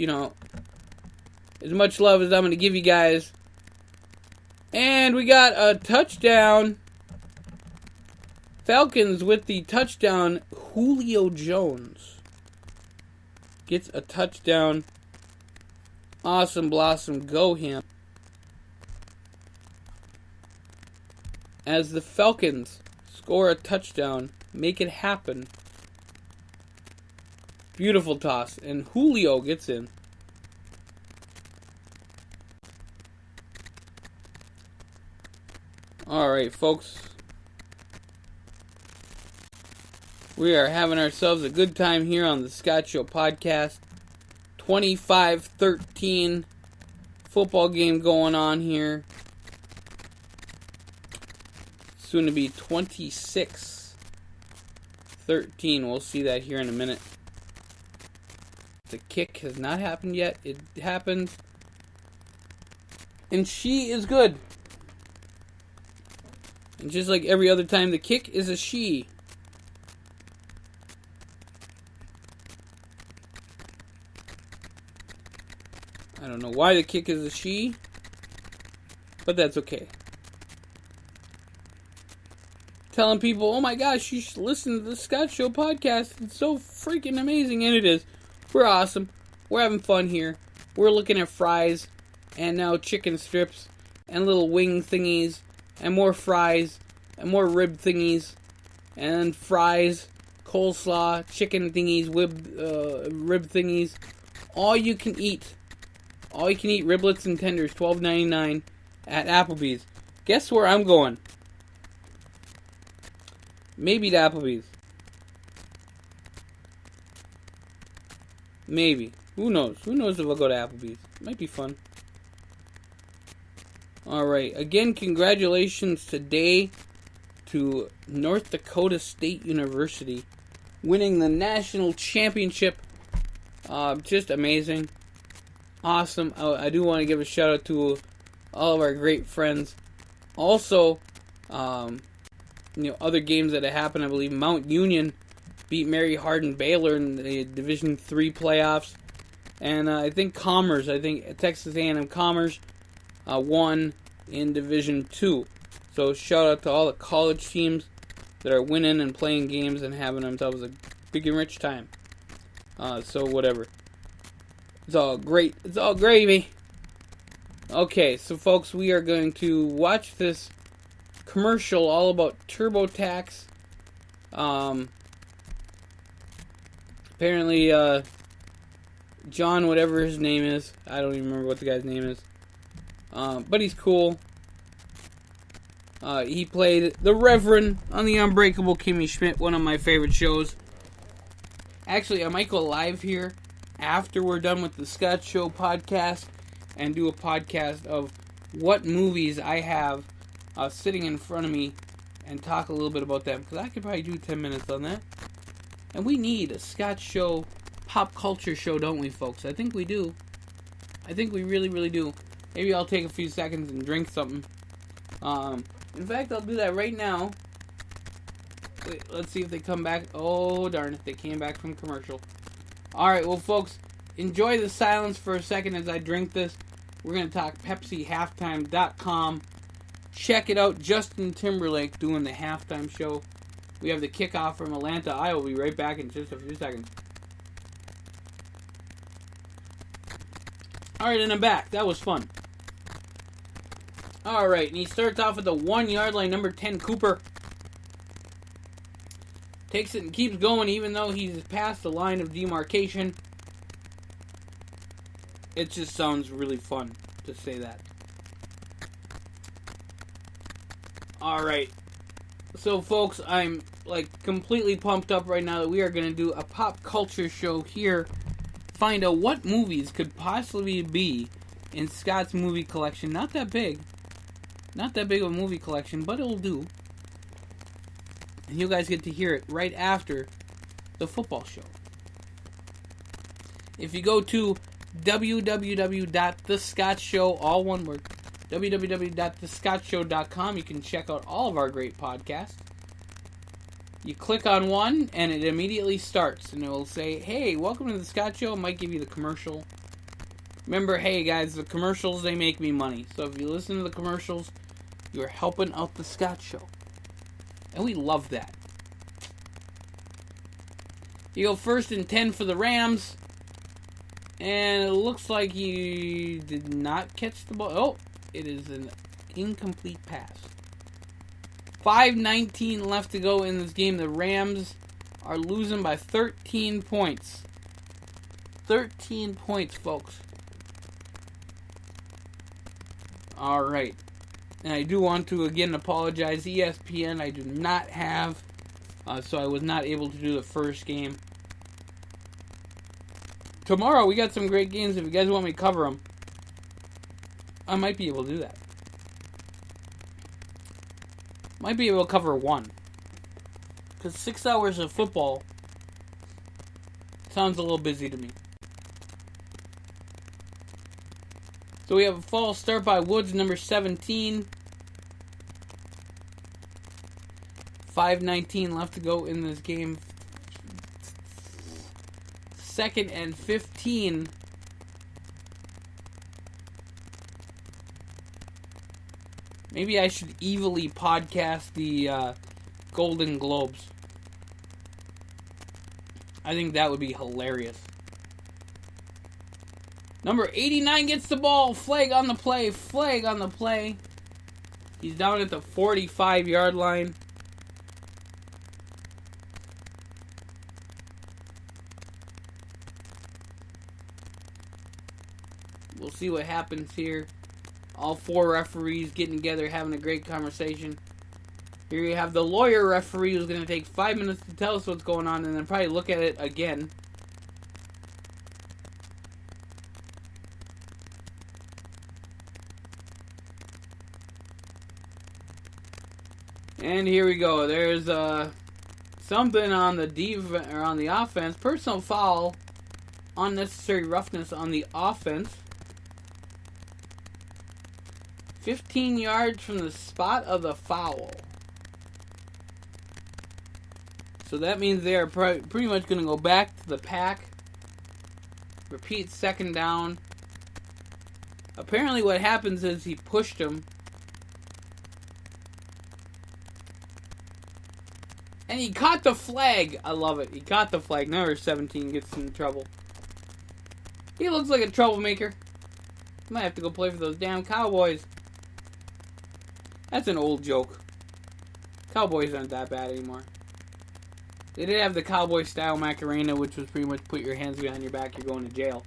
much love as I'm going to give you guys. And we got a touchdown. Falcons with the touchdown. Julio Jones gets a touchdown. Awesome blossom. Go him. As the Falcons score a touchdown. Make it happen. Beautiful toss. And Julio gets in. Alright, folks. We are having ourselves a good time here on the Scott Show podcast. 25-13 football game going on here. Soon to be 26-13. We'll see that here in a minute. The kick has not happened yet. It happens. And she is good. And just like every other time, the kick is a she. I don't know why the kick is a she, but that's okay. Telling people, oh my gosh, you should listen to the Scott Show podcast. It's so freaking amazing, and it is. We're awesome. We're having fun here. We're looking at fries, and now chicken strips, and little wing thingies, and more fries, and more rib thingies, and fries, coleslaw, chicken thingies, rib thingies. All you can eat. All you can eat riblets and tenders, $12.99 at Applebee's. Guess where I'm going? Maybe to Applebee's. Maybe. Who knows? Who knows if I'll go to Applebee's? Might be fun. Alright. Again, congratulations today to North Dakota State University winning the national championship. Just amazing. Awesome. I do want to give a shout out to all of our great friends. Also, other games that have happened. I believe Mount Union beat Mary Hardin Baylor in the Division III playoffs, and I think Texas A&M Commerce won in Division II. So shout out to all the college teams that are winning and playing games and having themselves a big and rich time. So whatever. It's all great. It's all gravy. Okay, so folks, we are going to watch this commercial all about TurboTax. Apparently, John, whatever his name is, I don't even remember what the guy's name is, but he's cool. He played the Reverend on the Unbreakable Kimmy Schmidt, one of my favorite shows. Actually, I might go live here after we're done with the Scott Show podcast and do a podcast of what movies I have sitting in front of me and talk a little bit about that, because I could probably do 10 minutes on that. And we need a Scott show, pop culture show, don't we, folks? I think we do. I think we really, really do. Maybe I'll take a few seconds and drink something. In fact, I'll do that right now. Wait, let's see if they come back. Oh, darn it. They came back from commercial. Alright, well, folks, enjoy the silence for a second as I drink this. We're going to talk PepsiHalftime.com. Check it out. Justin Timberlake doing the halftime show. We have the kickoff from Atlanta. I will be right back in just a few seconds. Alright, and I'm back. That was fun. Alright, and he starts off at the 1 yard line. Number 10, Cooper. Takes it and keeps going even though he's past the line of demarcation. It just sounds really fun to say that. Alright. So, folks, I'm completely pumped up right now that we are going to do a pop culture show here. Find out what movies could possibly be in Scott's movie collection. Not that big. Not that big of a movie collection, but it'll do. And you guys get to hear it right after the football show. If you go to www.thescottshow, all one word, www.thescottshow.com, you can check out all of our great podcasts. You click on one, and it immediately starts, and it will say, hey, welcome to the Scott Show. It might give you the commercial. Remember, hey, guys, the commercials, they make me money. So if you listen to the commercials, you're helping out the Scott Show. And we love that. You go 1st and 10 for the Rams. And it looks like you did not catch the ball. Oh, it is an incomplete pass. 5:19 left to go in this game. The Rams are losing by 13 points. 13 points, folks. Alright. And I do want to again apologize. ESPN I do not have. So I was not able to do the first game. Tomorrow we got some great games. If you guys want me to cover them, I might be able to do that. Might be able to cover one. Because 6 hours of football sounds a little busy to me. So we have a false start by Woods, number 17. 5:19 left to go in this game. 2nd and 15. Maybe I should evilly podcast the Golden Globes. I think that would be hilarious. Number 89 gets the ball. Flag on the play. Flag on the play. He's down at the 45-yard line. We'll see what happens here. All 4 referees getting together, having a great conversation. Here you have the lawyer referee who's going to take 5 minutes to tell us what's going on and then probably look at it again. And here we go. There's something on the on the offense. Personal foul. Unnecessary roughness on the offense. 15 yards from the spot of the foul. So that means they are pretty much going to go back to the pack. Repeat 2nd down. Apparently what happens is he pushed him. And he caught the flag. I love it. He caught the flag. Number 17 gets in trouble. He looks like a troublemaker. Might have to go play for those damn Cowboys. That's an old joke. Cowboys aren't that bad anymore. They did have the Cowboy-style Macarena, which was pretty much put your hands behind your back, you're going to jail.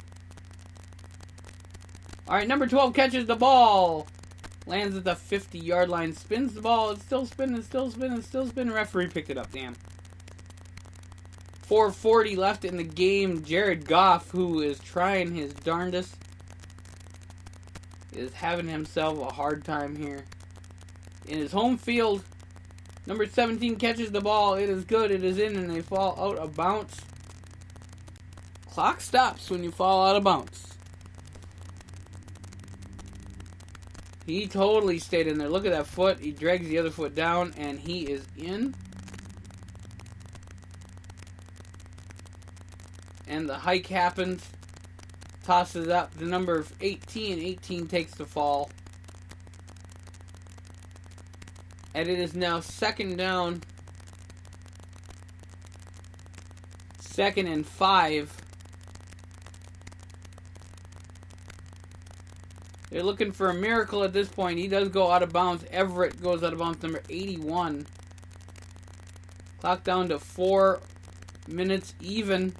Alright, number 12 catches the ball. Lands at the 50-yard line. Spins the ball. It's still spinning, still spinning, still spinning. Referee picked it up, damn. 4:40 left in the game. Jared Goff, who is trying his darndest, is having himself a hard time here. In his home field, Number 17 catches the ball. It is good. It is in, and they fall out of bounds. Clock stops when you fall out of bounds. He totally stayed in there. Look at that foot. He drags the other foot down, and he is in. And the hike happens. Tosses up the number 18. 18 takes the fall. And it is now second down. 2nd and 5. They're looking for a miracle at this point. He does go out of bounds. Everett goes out of bounds, number 81. Clock down to 4 minutes even.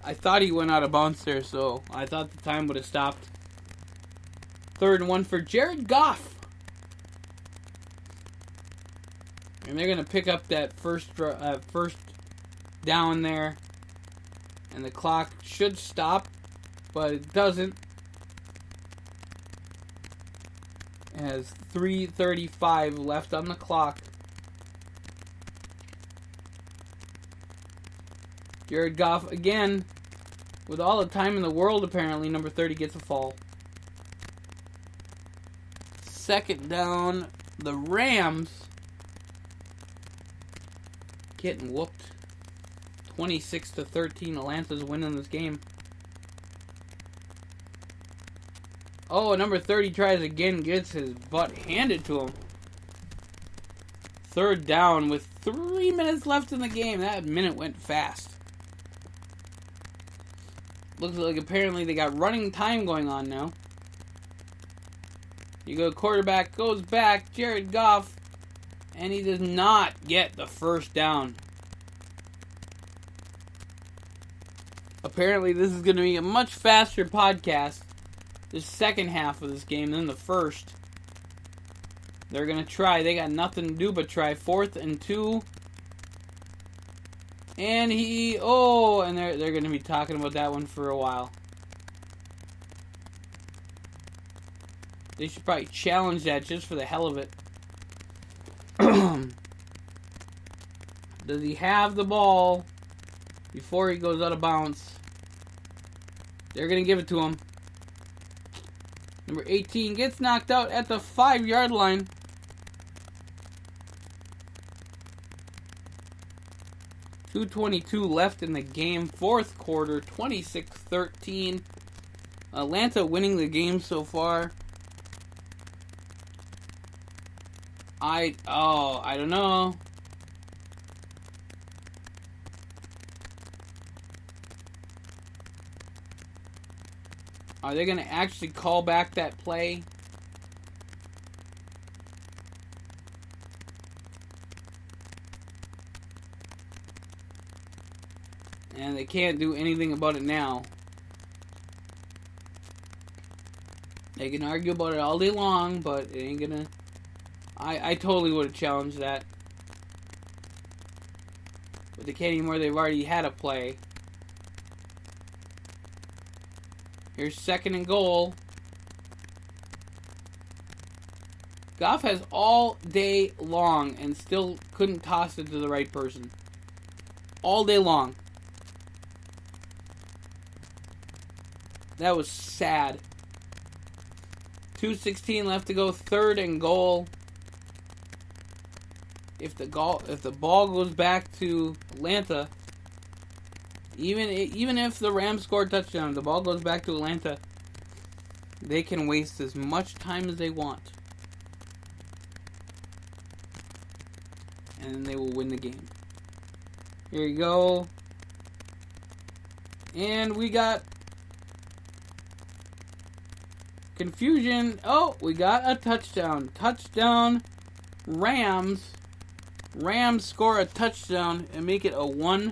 I thought he went out of bounds there, so I thought the time would have stopped. 3rd and 1 for Jared Goff. And they're going to pick up that first down there. And the clock should stop, but it doesn't. It has 3:35 left on the clock. Jared Goff again, with all the time in the world apparently, number 30 gets a fall. 2nd down, the Rams getting whooped. 26-13, Atlanta's winning this game. Oh, number 30 tries again, gets his butt handed to him. 3rd down with 3 minutes left in the game. That minute went fast. Looks like apparently they got running time going on now. You go quarterback, goes back, Jared Goff, and he does not get the first down. Apparently this is going to be a much faster podcast, the second half of this game, than the first. They're going to try. They got nothing to do but try. 4th and 2. And they're going to be talking about that one for a while. They should probably challenge that just for the hell of it. Does he have the ball before he goes out of bounds? They're going to give it to him. Number 18 gets knocked out at the 5-yard line. .222 left in the game. 4th quarter, 26-13. Atlanta winning the game so far. I don't know. Are they going to actually call back that play? And they can't do anything about it now. They can argue about it all day long, but it ain't gonna... I totally would have challenged that. But they can't anymore. They've already had a play. Here's 2nd and goal. Goff has all day long and still couldn't toss it to the right person. All day long. That was sad. 2:16 left to go. 3rd and goal. If the ball goes back to Atlanta, even if the Rams score a touchdown, the ball goes back to Atlanta, they can waste as much time as they want, and they will win the game. Here you go. And we got confusion. Oh, we got a touchdown. Touchdown, Rams. Rams score a touchdown and make it a one-play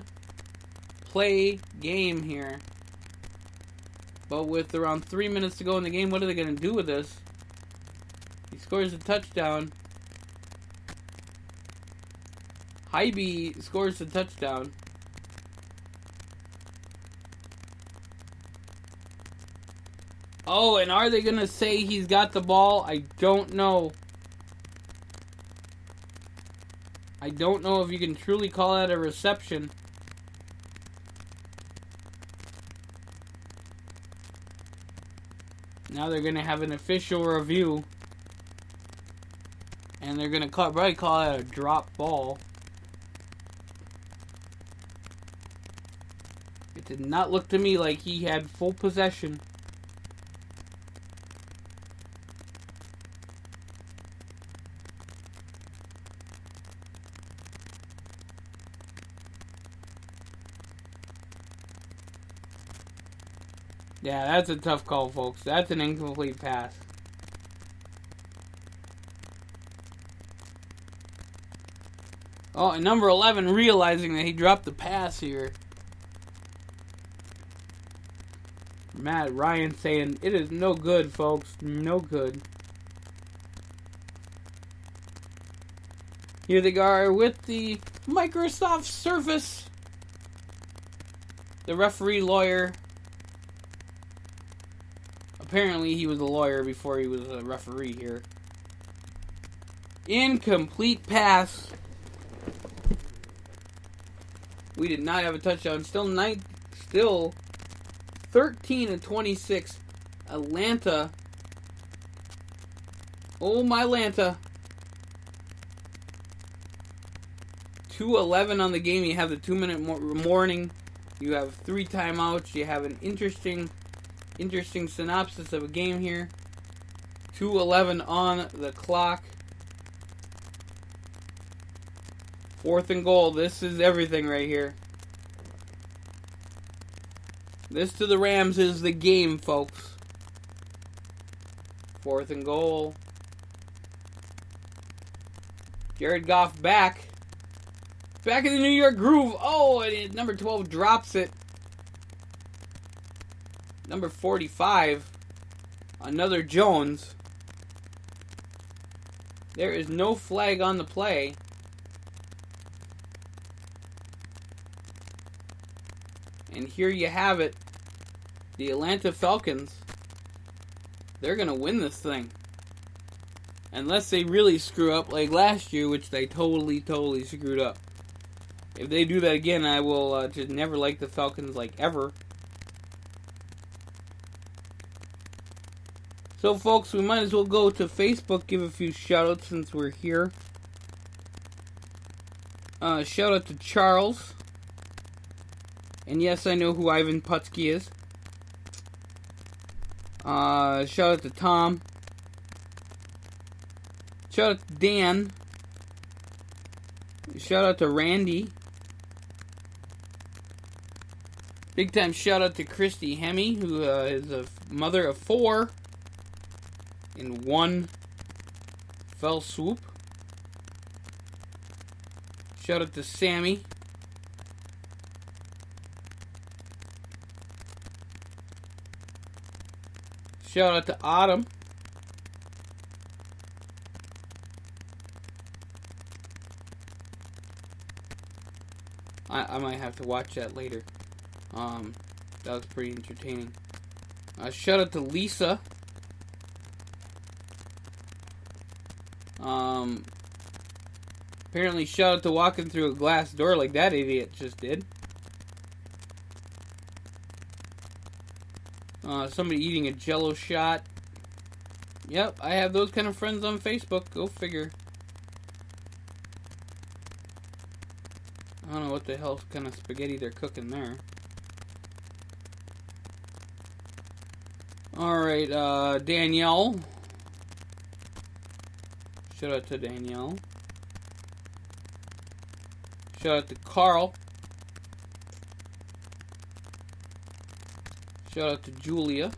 game here. But with around 3 minutes to go in the game, what are they going to do with this? He scores a touchdown. Hybe scores a touchdown. Oh, and are they going to say he's got the ball? I don't know. I don't know if you can truly call that a reception. Now they're going to have an official review. And they're going to probably call it a drop ball. It did not look to me like he had full possession. Yeah, that's a tough call, folks. That's an incomplete pass. Oh, and number 11 realizing that he dropped the pass here. Matt Ryan saying, it is no good, folks. No good. Here they are with the Microsoft Surface. The referee lawyer. Apparently he was a lawyer before he was a referee here. Incomplete pass. We did not have a touchdown. Still 13-26. Atlanta. Oh, my Atlanta. 2:11 on the game. You have the 2-minute warning. You have 3 timeouts. You have an interesting synopsis of a game here. 2:11 on the clock. 4th and goal. This is everything right here. This to the Rams is the game, folks. 4th and goal. Jared Goff back. Back in the New York groove. Oh, and number 12 drops it. Number 45. Another Jones. There is no flag on the play. And here you have it. The Atlanta Falcons. They're going to win this thing. Unless they really screw up like last year, which they totally screwed up. If they do that again, I will just never like the Falcons like ever. So folks, we might as well go to Facebook, give a few shout-outs since we're here. Shout out to Charles. And yes, I know who Ivan Putski is. Shout out to Tom. Shout out to Dan. Shout out to Randy. Big time shout out to Christy Hemme, who is a mother of 4 in one fell swoop. Shout out to Sammy. Shout out to Autumn. I might have to watch that later. That was pretty entertaining. Shout out to Lisa. Apparently shout out to walking through a glass door like that idiot just did. Somebody eating a Jello shot. Yep, I have those kind of friends on Facebook. Go figure. I don't know what the hell kind of spaghetti they're cooking there. Alright, Danielle. Shout out to Danielle. Shout out to Carl. Shout out to Julia.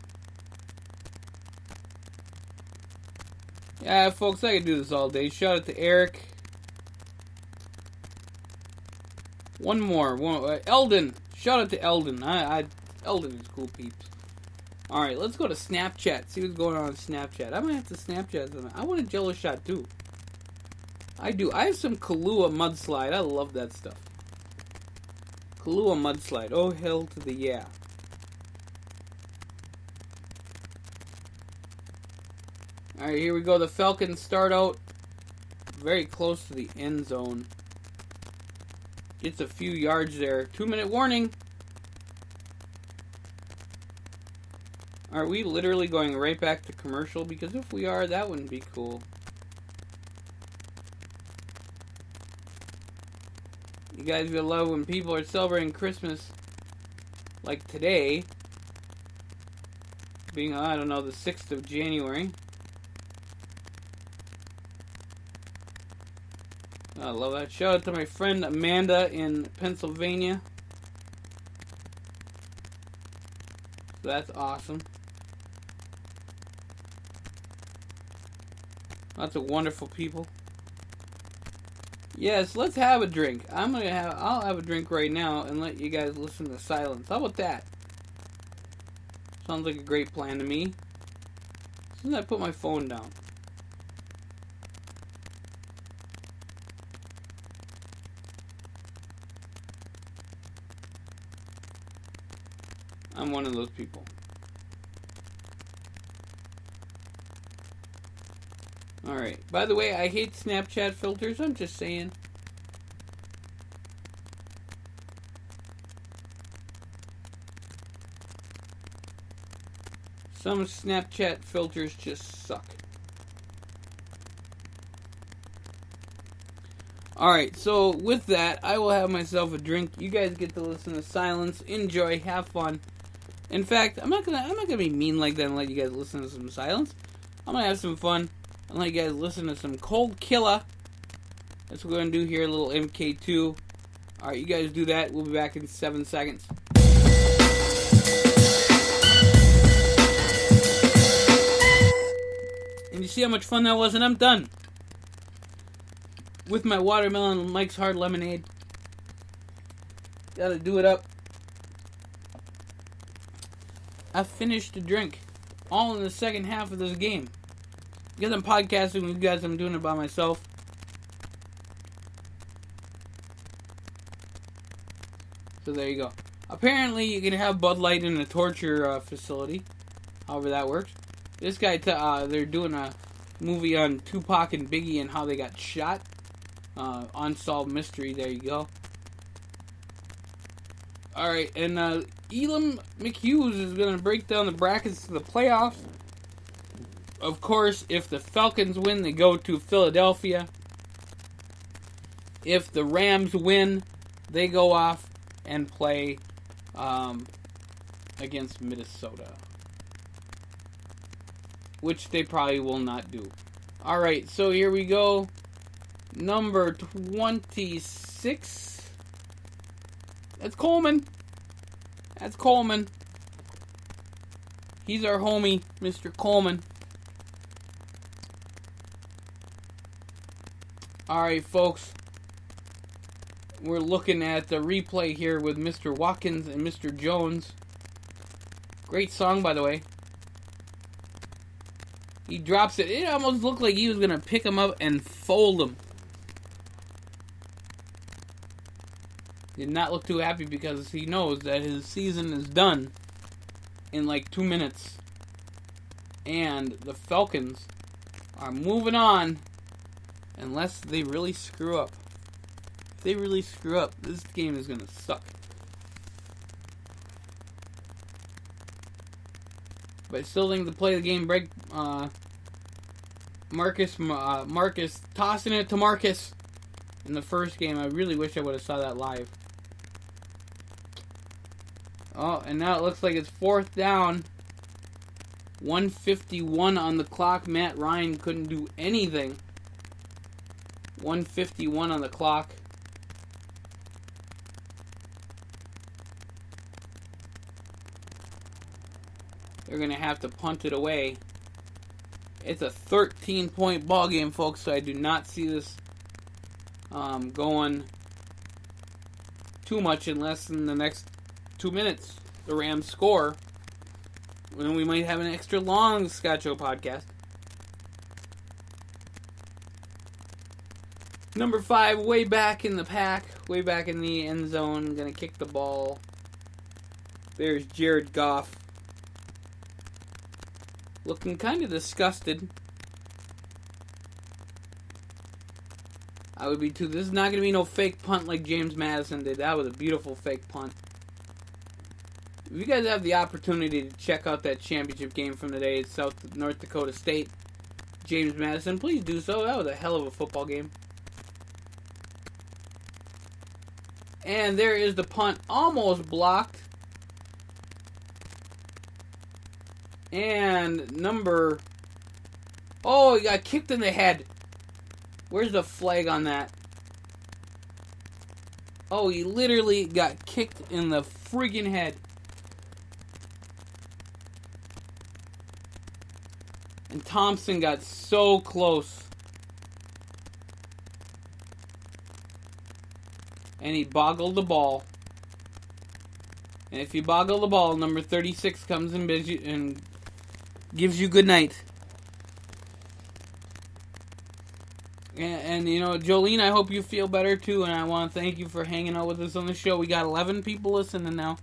Yeah, folks, I could do this all day. Shout out to Eric. One more. Eldon. Shout out to Eldon. Eldon is cool peeps. Alright, let's go to Snapchat. See what's going on Snapchat. I might have to Snapchat something. I want a Jello shot too. I do. I have some Kahlua mudslide. I love that stuff. Kahlua mudslide. Oh, hell to the yeah. Alright, here we go. The Falcons start out very close to the end zone. gets a few yards there. 2-minute warning. Are we literally going right back to commercial? Because if we are, that wouldn't be cool. You guys will love when people are celebrating Christmas like today, being, I don't know, the 6th of January. I love that. Shout out to my friend Amanda in Pennsylvania. So that's awesome. Lots of wonderful people. Yes, let's have a drink. I'll have a drink right now and let you guys listen to silence. How about that? Sounds like a great plan to me. As soon as I put my phone down. I'm one of those people. Alright. By the way, I hate Snapchat filters. I'm just saying. Some Snapchat filters just suck. Alright, so with that, I will have myself a drink. You guys get to listen to silence. Enjoy. Have fun. In fact, I'm not gonna be mean like that and let you guys listen to some silence. I'm gonna have some fun. I'll let you guys listen to some Cold Killer. That's what we're going to do here, a little MK2. Alright, you guys do that. We'll be back in 7 seconds. And you see how much fun that was, and I'm done. With my watermelon Mike's Hard Lemonade. Gotta do it up. I finished the drink. All in the second half of this game. Because I'm podcasting with you guys, I'm doing it by myself. So there you go. Apparently, you can have Bud Light in a torture facility. However that works. This guy, they're doing a movie on Tupac and Biggie and how they got shot. Unsolved mystery, there you go. Alright, and Elam McHughes is going to break down the brackets to the playoffs. Of course, if the Falcons win, they go to Philadelphia. If the Rams win, they go off and play against Minnesota. Which they probably will not do. Alright, so here we go. Number 26. That's Coleman. That's Coleman. He's our homie, Mr. Coleman. Alright, folks. We're looking at the replay here with Mr. Watkins and Mr. Jones. Great song, by the way. He drops it. It almost looked like he was going to pick him up and fold him. Did not look too happy because he knows that his season is done in like 2 minutes. And the Falcons are moving on unless they really screw up. If they really screw up, this game is going to suck. But I still think to play the game break, Marcus tossing it to Marcus in the first game. I really wish I would have saw that live. Oh, and now it looks like it's 4th down. 1:51 on the clock. Matt Ryan couldn't do anything. 1:51 on the clock. They're going to have to punt it away. It's a 13-point ball game, folks, so I do not see this going too much unless in the next 2 minutes the Rams score. Then we might have an extra long Scott Show podcast. Number 5, way back in the pack, way back in the end zone, going to kick the ball. There's Jared Goff. Looking kind of disgusted. I would be too. This is not going to be no fake punt like James Madison did. That was a beautiful fake punt. If you guys have the opportunity to check out that championship game from today at North Dakota State, James Madison, please do so. That was a hell of a football game. And there is the punt, almost blocked. And oh, he got kicked in the head. Where's the flag on that? Oh, he literally got kicked in the friggin' head. And Thompson got so close. And he boggled the ball. And if you boggle the ball, number 36 comes and gives you good night. And, you know, Jolene, I hope you feel better too, and I want to thank you for hanging out with us on the show. We got 11 people listening now.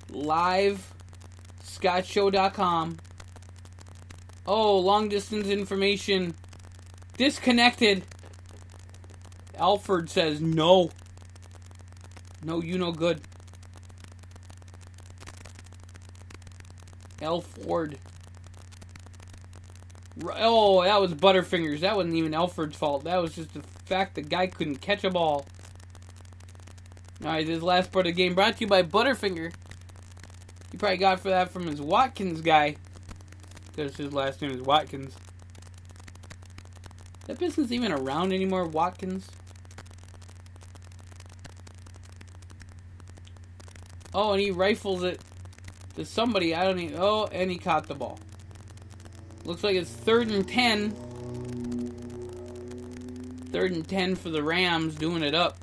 Live, scottshow.com. Oh, long distance information disconnected. Alfred says no. No, you no good. Alford. Oh, that was Butterfingers. That wasn't even Alfred's fault. That was just the fact the guy couldn't catch a ball. Alright, this last part of the game brought to you by Butterfinger. He probably got for that from his Watkins guy. Because his last name is Watkins. That business even around anymore, Watkins? Oh, and he rifles it to somebody. I don't even... Oh, and he caught the ball. Looks like it's 3rd and 10. 3rd and 10 for the Rams, doing it up.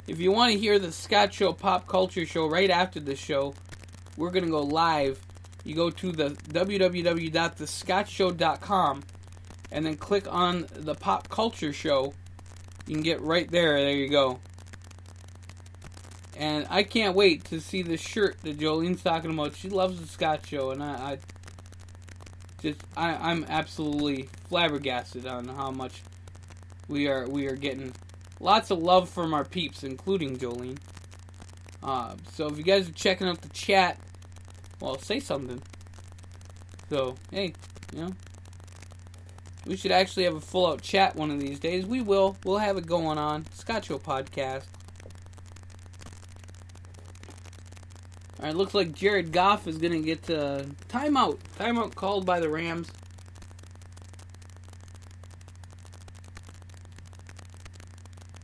If you want to hear the Scott Show Pop Culture Show right after the show, we're going to go live. You go to the www.thescottshow.com and then click on the Pop Culture Show. You can get right there. There you go. And I can't wait to see the shirt that Jolene's talking about. She loves the Scott Show, and I'm absolutely flabbergasted on how much we are getting. Lots of love from our peeps, including Jolene. So if you guys are checking out the chat, well, say something. So, hey, you know, we should actually have a full-out chat one of these days. We will. We'll have it going on. Scott Show Podcast. Alright, looks like Jared Goff is going to get timeout. Timeout called by the Rams.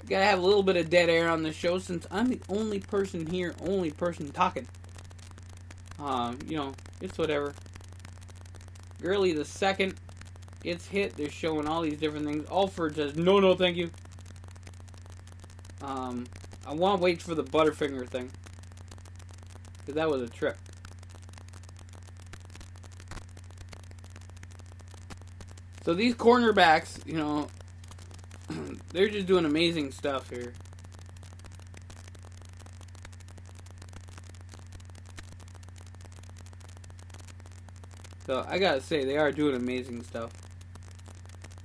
Gotta have a little bit of dead air on the show since I'm the only person here, only person talking. You know, it's whatever. Gurley the second. It's hit. They're showing all these different things. Alford says, no, thank you. I want to wait for the Butterfinger thing. Because that was a trip. So these cornerbacks, you know, they're just doing amazing stuff here. So I gotta say, they are doing amazing stuff.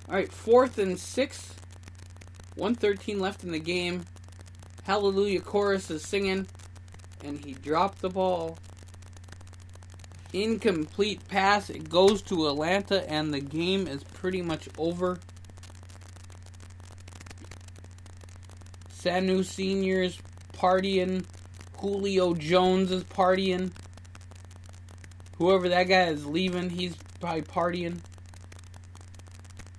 Alright, 4th and 6. 1:13 left in the game. Hallelujah Chorus is singing. And he dropped the ball. Incomplete pass. It goes to Atlanta, and the game is pretty much over. Sanu Sr.'s partying. Julio Jones is partying. Whoever that guy is leaving, he's probably partying.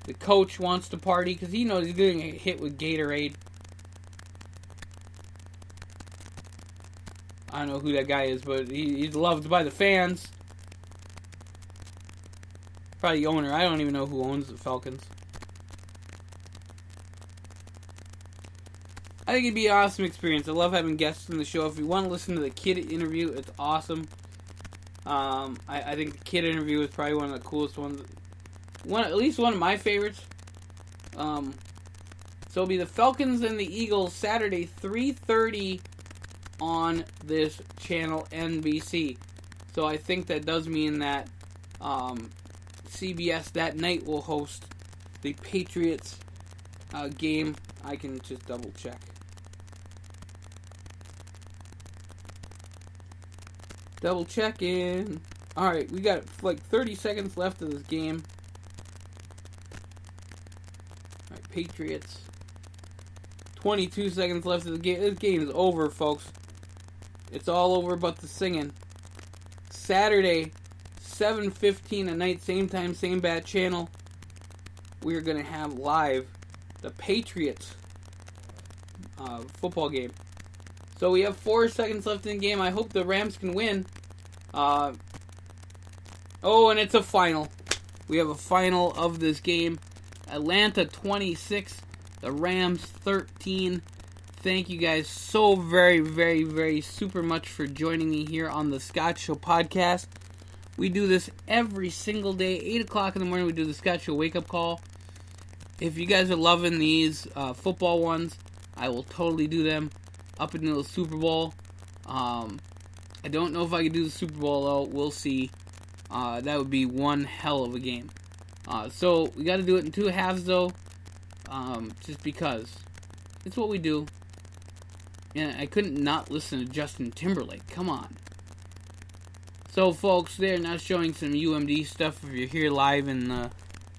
The coach wants to party because he knows he's going to get hit with Gatorade. I don't know who that guy is, but he's loved by the fans. Probably the owner. I don't even know who owns the Falcons. I think it'd be an awesome experience. I love having guests on the show. If you want to listen to the kid interview, it's awesome. I think the kid interview is probably one of the coolest ones. At least one of my favorites. So it'll be the Falcons and the Eagles Saturday, 3:30 on this channel, NBC. So I think that does mean that CBS that night will host the Patriots game. I can just double check. Double checking. Alright, we got like 30 seconds left of this game. Alright, Patriots. 22 seconds left of the game. This game is over, folks. It's all over but the singing. Saturday, 7:15 at night, same time, same bat channel. We're going to have live the Patriots football game. So we have 4 seconds left in the game. I hope the Rams can win. And it's a final. We have a final of this game. Atlanta 26, the Rams 13. Thank you guys so very, very, very super much for joining me here on the Scott Show podcast. We do this every single day, 8 o'clock in the morning. We do the Scott Show wake-up call. If you guys are loving these football ones, I will totally do them up until the Super Bowl. I don't know if I can do the Super Bowl, though. We'll see. That would be one hell of a game. So we got to do it in 2 halves, though, just because it's what we do. And I couldn't not listen to Justin Timberlake. Come on. So, folks, they're now showing some UMD stuff. If you're here live in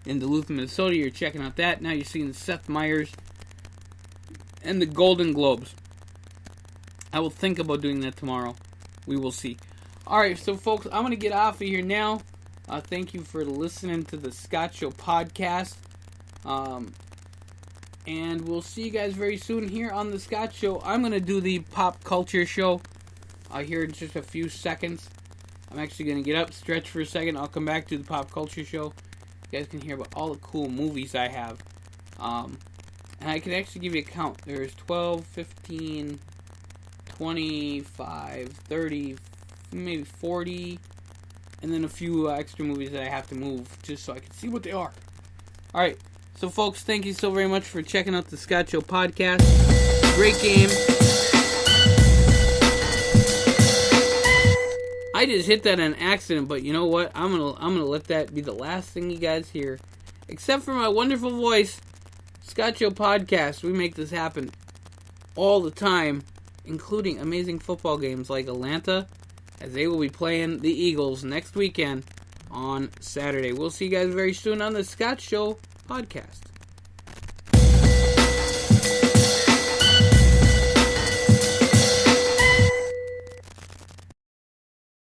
Duluth, Minnesota, you're checking out that. Now you're seeing Seth Meyers and the Golden Globes. I will think about doing that tomorrow. We will see. Alright, so folks, I'm going to get off of here now. Thank you for listening to the Scott Show podcast. And we'll see you guys very soon here on the Scott Show. I'm going to do the pop culture show here in just a few seconds. I'm actually going to get up, stretch for a second. I'll come back to the pop culture show. You guys can hear about all the cool movies I have. And I can actually give you a count. There's 12, 15, 25, 30, maybe 40, and then a few extra movies that I have to move just so I can see what they are. Alright, so folks, thank you so very much for checking out the Scott Show podcast. Great game. I just hit that on accident, but you know what? I'm gonna let that be the last thing you guys hear. Except for my wonderful voice, Scott Show podcast. We make this happen all the time, including amazing football games like Atlanta, as they will be playing the Eagles next weekend on Saturday. We'll see you guys very soon on the Scott Show podcast.